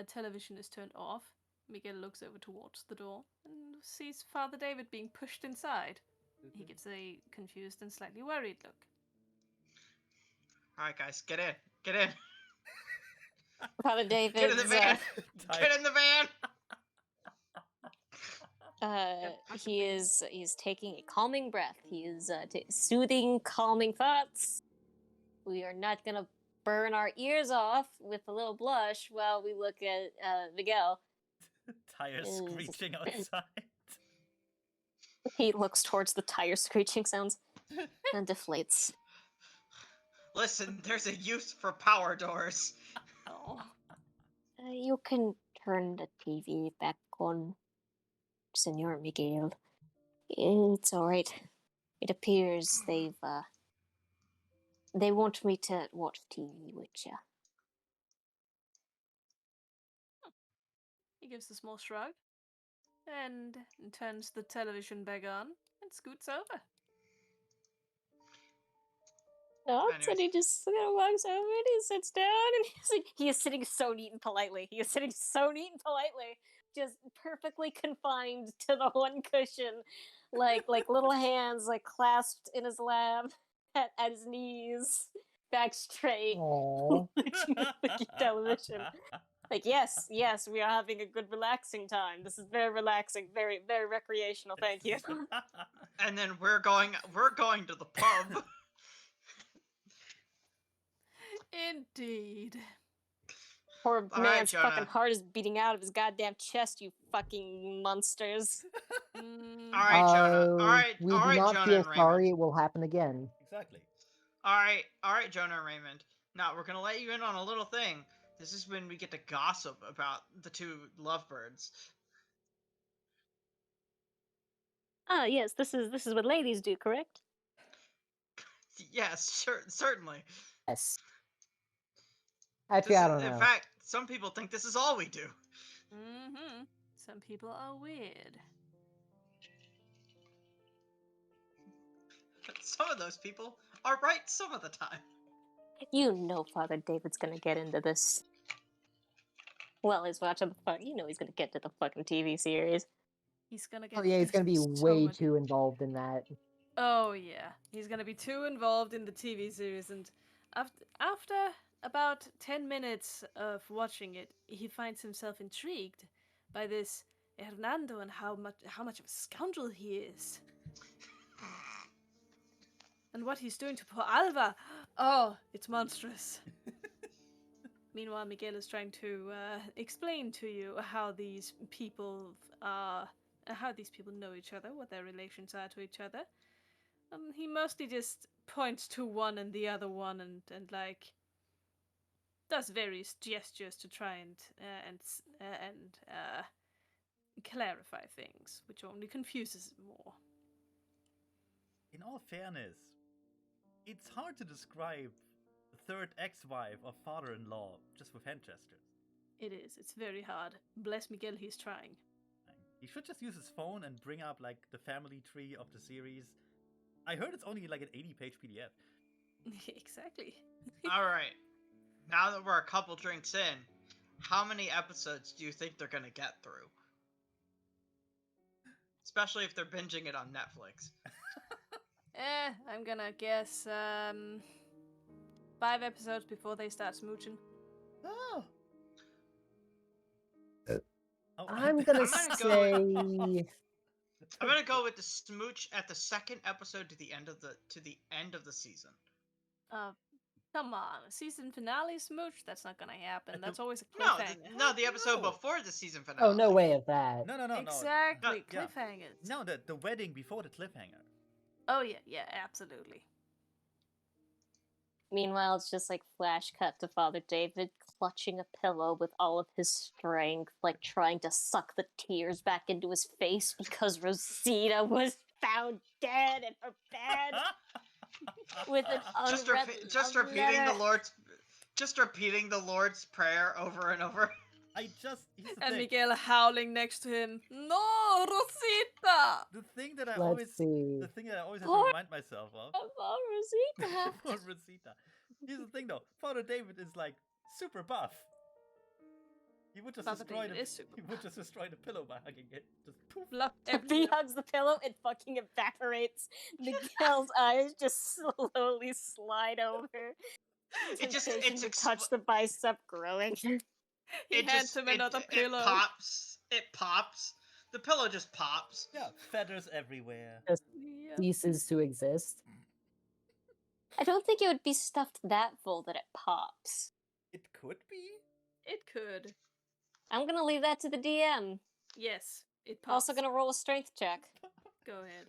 television is turned off. Miguel looks over towards the door and sees Father David being pushed inside. He gives a confused and slightly worried look. Alright, guys, get in. Get in. Father David. Get in the van. Get in the van. He's taking a calming breath. He is soothing, calming thoughts. We are not gonna burn our ears off with a little blush while we look at Miguel. Tires screeching outside. He looks towards the tire screeching sounds and deflates. Listen, there's a use for power doors. Oh. You can turn the TV back on, Senor Miguel. It's alright. It appears they want me to watch TV with you. He gives a small shrug and turns the television back on and scoots over. No, Anyways. and he just walks over and he sits down and he is sitting so neat and politely. He is sitting so neat and politely, just perfectly confined to the one cushion, like little hands like clasped in his lap at his knees, back straight, Aww. watching television. Like, yes, we are having a good relaxing time. This is very relaxing, very, very recreational. Thank you. And then we're going to the pub. Indeed. Poor All right, man's Jonah. fucking heart is beating out of his goddamn chest, you fucking monsters. Mm, All right, Jonah. We All do right, not Jonah feel and Raymond. sorry. It will happen again. Exactly. All right, Jonah and Raymond. Now we're gonna let you in on a little thing. This is when we get to gossip about the two lovebirds. Ah, yes, this is what ladies do, correct? Yes, sure, certainly. Yes. Actually, I don't In know. fact, some people think this is all we do. mm-hmm. Some people are weird. Some of those people are right some of the time. You know Father David's gonna get into this. Well, he's watching the fuck. You know he's gonna get to the fucking TV series. He's gonna get. Oh yeah, he's gonna be so way much- too involved in that. Oh yeah, he's gonna be too involved in the TV series, and after about 10 minutes of watching it, he finds himself intrigued by this Hernando and how much of a scoundrel he is, and what he's doing to poor Alva. Oh, it's monstrous. Meanwhile, Miguel is trying to explain to you how these people know each other, what their relations are to each other. He mostly just points to one and the other one, and like does various gestures to try and clarify things, which only confuses him more. In all fairness, it's hard to describe the third ex-wife or father-in-law just with hand gestures. It is. It's very hard. Bless Miguel, he's trying. He should just use his phone and bring up like the family tree of the series. I heard it's only like an 80-page PDF. Exactly. All right. Now that we're a couple drinks in, how many episodes do you think they're gonna get through? Especially if they're binging it on Netflix. I'm gonna guess 5 episodes before they start smooching. Oh. Oh, I'm gonna I'm gonna say. I'm gonna go with the smooch at the second episode to the end of the season. Come on, season finale smooch? That's not gonna happen. At the- That's always a No, cliffhanger. the episode No. before the season finale. Oh no way of that. No. Exactly, Yeah. cliffhangers. No, the wedding before the cliffhanger. Oh yeah, absolutely. Meanwhile, it's just like flash cut to Father David clutching a pillow with all of his strength, like trying to suck the tears back into his face because Rosita was found dead in her bed with an Just, unread just love repeating letter. the Lord's prayer over and over. Here's the And thing. Miguel howling next to him. No, Rosita! The thing that I Let's always see. have to Poor- remind myself of. Oh, Rosita. Poor Rosita. Here's the thing though. Father David is like super buff. He would just Father destroy David is super he would just destroy the pillow by hugging it. Just poof. Bluff He everywhere. hugs the pillow, it fucking evaporates. Miguel's eyes just slowly slide over. It just Temptation it's to expl- touch the bicep growing. He it hands just him another it pillow. pops. It pops. The pillow just pops. Yeah, feathers everywhere. Yeah. Ceases to exist. I don't think it would be stuffed that full that it pops. It could be. It could. I'm gonna leave that to the DM. Yes, it pops. Also gonna roll a strength check. Go ahead.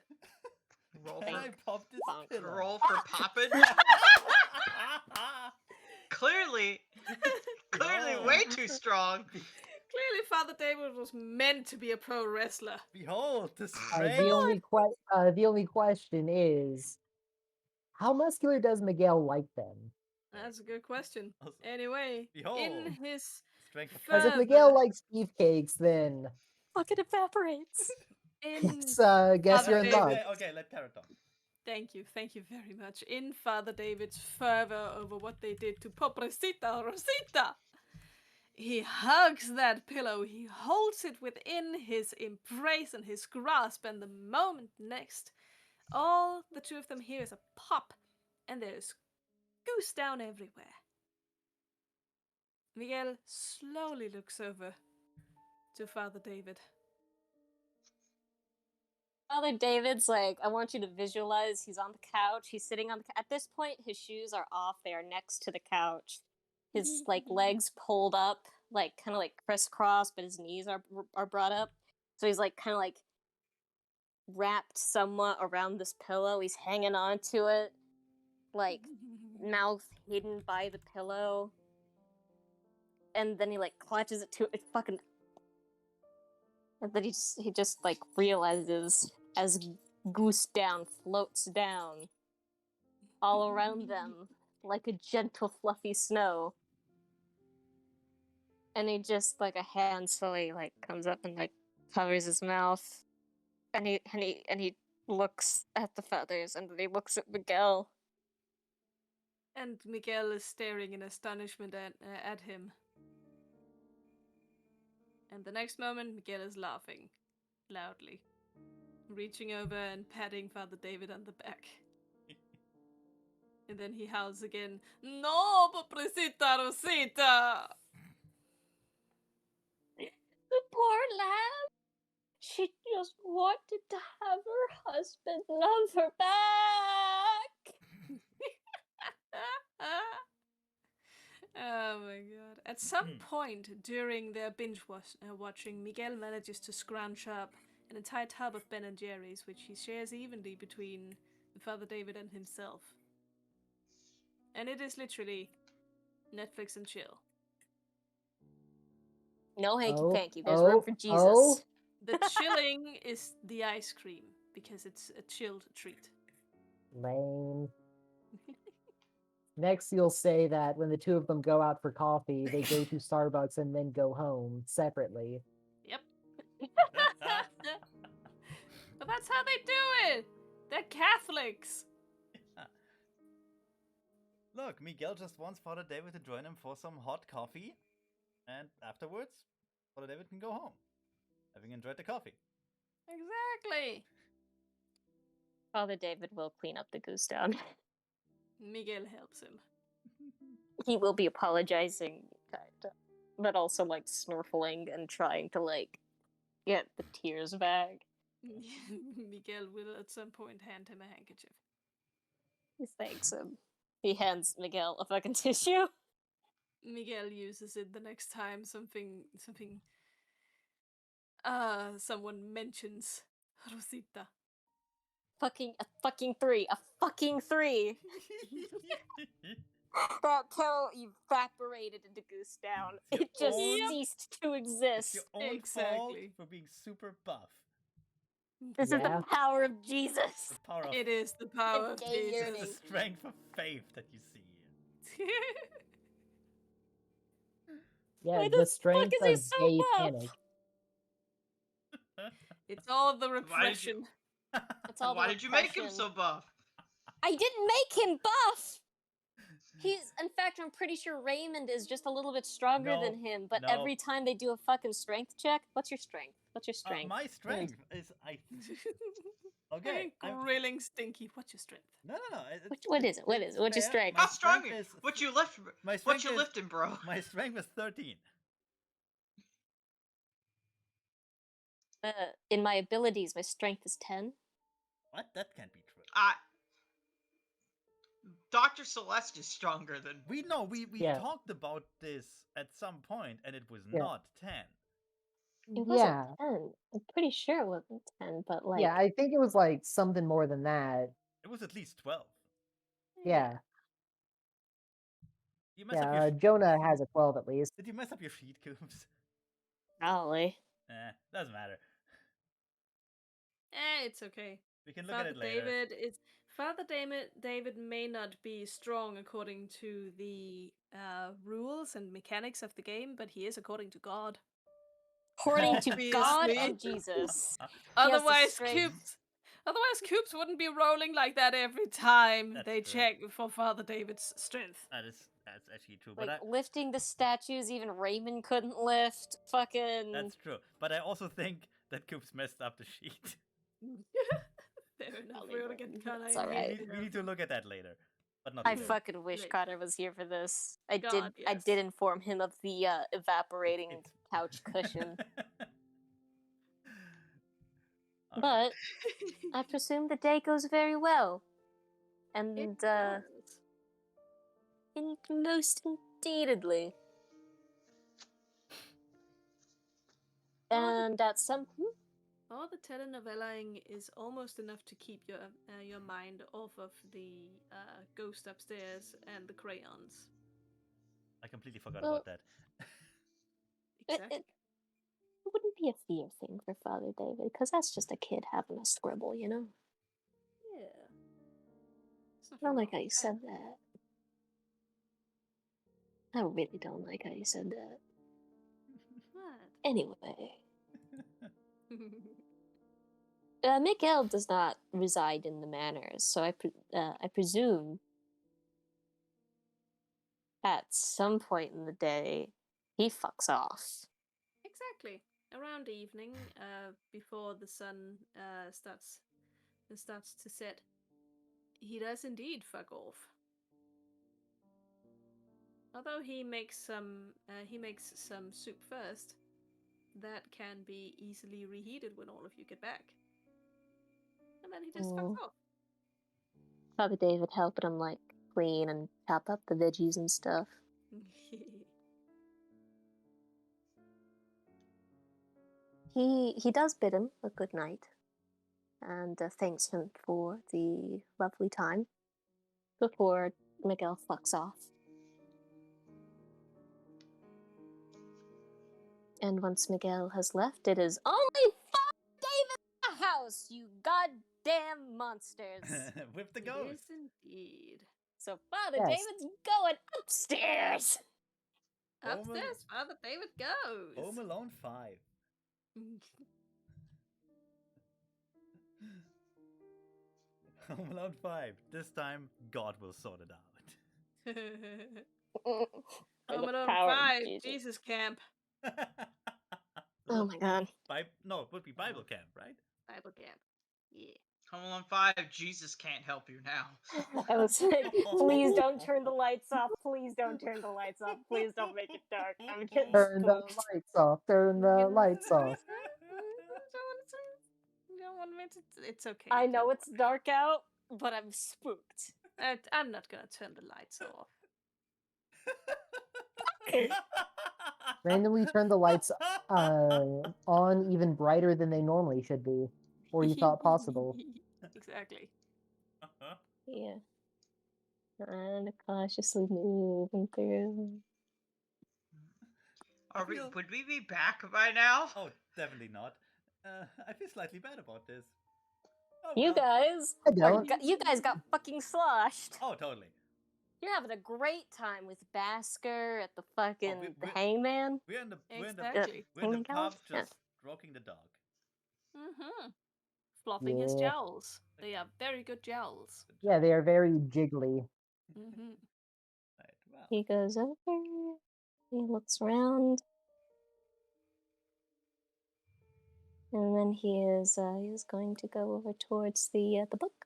Roll Can I for, pop this Bonk. pillow? roll for poppage. Clearly Behold. way too strong. Clearly, Father David was meant to be a pro wrestler. Behold the The strength. only question is, how muscular does Miguel like them? That's a good question. Also, Anyway, behold. in his strength of Because if Further. Miguel likes beefcakes, then Fucking evaporates. guess Father you're in David. luck. Okay, let Carrot talk. Thank you very much. In Father David's fervor over what they did to Pobrecita Rosita, he hugs that pillow. He holds it within his embrace and his grasp, and the moment next, all the two of them hear is a pop, and there's goose down everywhere. Miguel slowly looks over to Father David. Father David's like, I want you to visualize he's on the couch. He's sitting on the at this point, his shoes are off. They are next to the couch. his like legs pulled up, like kind of like crisscross, but his knees are brought up. So he's like kind of like wrapped somewhat around this pillow. He's hanging on to it, like mouth hidden by the pillow. And then he like clutches it to it fucking. And then he just like realizes as Goose Down floats down all around them like a gentle fluffy snow. And he just like a hand slowly like comes up and like covers his mouth. And he looks at the feathers and then he looks at Miguel. And Miguel is staring in astonishment at him. And the next moment, Miguel is laughing loudly, reaching over and patting Father David on the back. And then he howls again, "No, Papricita Rosita!" The poor lamb. She just wanted to have her husband love her back. Oh my god. At some point during their binge watching, Miguel manages to scrounge up an entire tub of Ben & Jerry's, which he shares evenly between Father David and himself. And it is literally Netflix and chill. No hanky Oh, panky. There's room for Jesus. The chilling is the ice cream, because it's a chilled treat. Lame. Next, you'll say that when the two of them go out for coffee, they go to Starbucks and then go home separately. Yep. But that's how they do it! They're Catholics! Look, Miguel just wants Father David to join him for some hot coffee, and afterwards, Father David can go home, having enjoyed the coffee. Exactly! Father David will clean up the Goose Down. Miguel helps him. He will be apologizing, kind of, but also like snorkeling and trying to like get the tears back. Miguel will at some point hand him a handkerchief. He thanks him. He hands Miguel a fucking tissue. Miguel uses it the next time someone mentions Rosita. A fucking three. That pill evaporated into Goose Down. It's It just your own- ceased to It's exist. your own fault Exactly. for being super buff. This is Yeah. the power of Jesus. The power of It is the power And of gay This is yearning. the Jesus. strength of faith that you see here. Yeah, Why the the strength fuck is he of so gay buff? panic. It's all the Why did you- repression. It's all Why the did you make him repression. so buff? I didn't make him buff. He's, in fact, I'm pretty sure Raymond is just a little bit stronger No, than him. But no. every time they do a fucking strength check, what's your strength? What's your strength? My strength is okay. Hey, grilling Stinky. What's your strength? No. What is it? What is it? What's your fair. strength? My How strong strength are you? is What you lift? my What strength you is- lifting, bro? My strength is 13. In my abilities, my strength is 10. What? That can't be true. Dr. Celeste is stronger than. We know we Yeah. talked about this at some point, and it was Yeah. not 10. It Yeah. wasn't 10. I'm pretty sure it wasn't 10, but like... Yeah, I think it was like something more than that. It was at least 12. Yeah. You mess up your. Yeah, Jonah has a 12 at least. Did you mess up your sheet, Coops? Probably. Doesn't matter. It's okay. We can look at it later. Father David may not be strong according to the rules and mechanics of the game, but he is according to God. According to God Obviously. and Jesus. Otherwise, strength. Coops wouldn't be rolling like that every time That's they true. check for Father David's strength. That's actually true. Like, But lifting the statues even Raymond couldn't lift. Fucking... that's true. But I also think that Coops messed up the sheet. Fair enough. I'll We're leave gonna it. get Connor It's in alright. here. We need to look at that later. But not I today. fucking wish Right. Connor was here for this. I God, I yes. did inform him of the evaporating It's- couch cushion. All right. But I presume the day goes very well. And It does. in most Indeededly. And at some All the telenovellaing is almost enough to keep your mind off of the ghost upstairs and the crayons. I completely forgot Well, about that. Exactly. it wouldn't be a fear thing for Father David, because that's just a kid having a scribble, you know? Yeah. There's I nothing don't like wrong how you with said that. I really don't like how you said that. What? Anyway, Miguel does not reside in the manors, so I presume at some point in the day he fucks off. Exactly. Around evening, before the sun starts to set, he does indeed fuck off. Although he makes some soup first, that can be easily reheated when all of you get back, and then he just fucks off. Father David helping him like clean and chop up the veggies and stuff. He does bid him a good night, and thanks him for the lovely time before Miguel fucks off. And once Miguel has left, it is only Father David in the house, you goddamn monsters. With the It ghost. is indeed. So Father Yes. David's going upstairs. Upstairs, Father David goes. Home Alone 5. Home Alone 5. This time, God will sort it out. Home Alone power of 5, Jesus. Jesus Camp. Oh my god. No, it would be Bible camp, right? Bible Camp. Yeah. Home Alone 5, Jesus can't help you now. I was like, please don't turn the lights off. Please don't turn the lights off. Please don't make it dark. I'm getting Turn the spooked. lights off. Turn the lights off. Don't want me to. It's okay. I know don't it's dark out, but I'm spooked. worry. I'm not gonna turn the lights off. Randomly turn the lights on even brighter than they normally should be, or you thought possible. Exactly. Yeah. And cautiously moving through. Would we be back by now? Oh, definitely not. I feel slightly bad about this. Oh, You well. guys, I don't. you guys got fucking sloshed. Oh, totally. You're having a great time with Basker at the fucking the we're- hangman. We're in the Exactly. Hangman pub gallows? Yeah. just stroking the dog. Mm-hmm. Fluffing his Yeah. jowls. They are very good jowls. Yeah, they are very jiggly. Mm-hmm. Right, well. He goes over. He looks around. And then he is going to go over towards the book.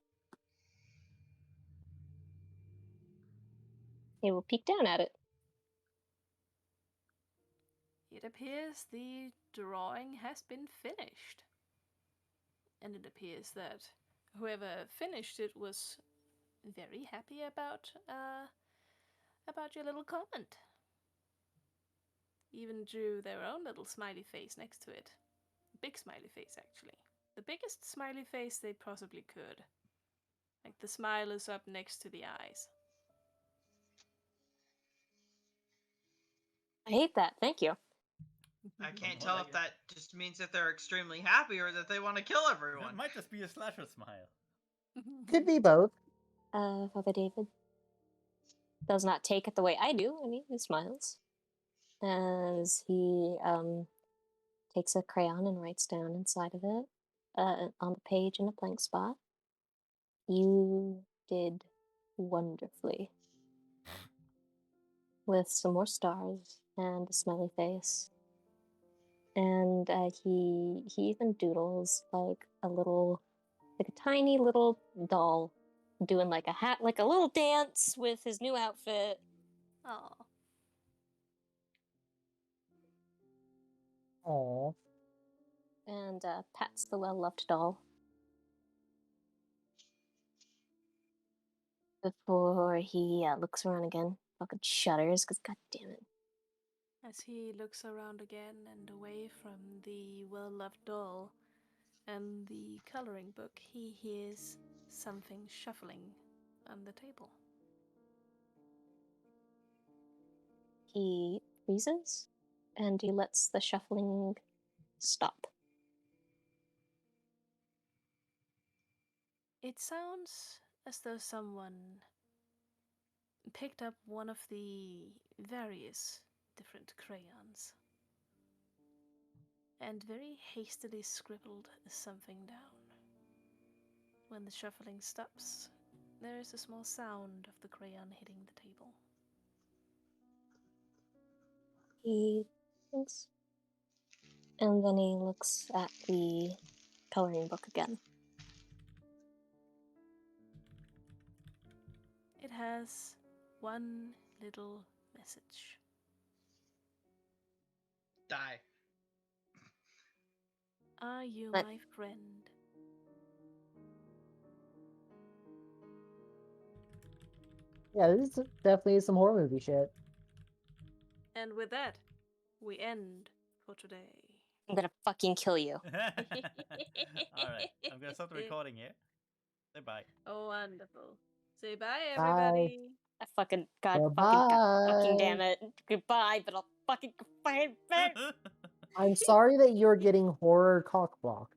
He will peek down at it. It appears the drawing has been finished. And it appears that whoever finished it was very happy about your little comment. Even drew their own little smiley face next to it. Big smiley face, actually. The biggest smiley face they possibly could. Like the smile is up next to the eyes. I hate that. Thank you. I can't More tell like if that just means that they're extremely happy or that they want to kill It everyone. might just be a slasher smile. Could be both. Father David does not take it the way I do, and he smiles. As he takes a crayon and writes down inside of it, on the page in a blank spot, "You did wonderfully." With some more stars and a smiley face. And he even doodles like a tiny little doll doing like a little dance with his new outfit. Aw. Aww. And pats the well-loved doll. Before he looks around again fucking shudders, because god damn it. As he looks around again and away from the well-loved doll and the coloring book, he hears something shuffling on the table. He freezes, and he lets the shuffling stop. It sounds as though someone picked up one of the various different crayons and very hastily scribbled something down. When the shuffling stops, there is a small sound of the crayon hitting the table. He thinks, and then he looks at the coloring book again. It has one little message. Die. Are you But- my friend? Yeah, this is definitely some horror movie shit. And with that, we end for today. I'm gonna fucking kill you. Alright, I'm gonna stop the recording here. Say bye. Oh, wonderful. Say bye, Bye. everybody. I fucking god Goodbye. fucking damn it. Goodbye, but I'll fucking I'm sorry that you're getting horror cockblocked.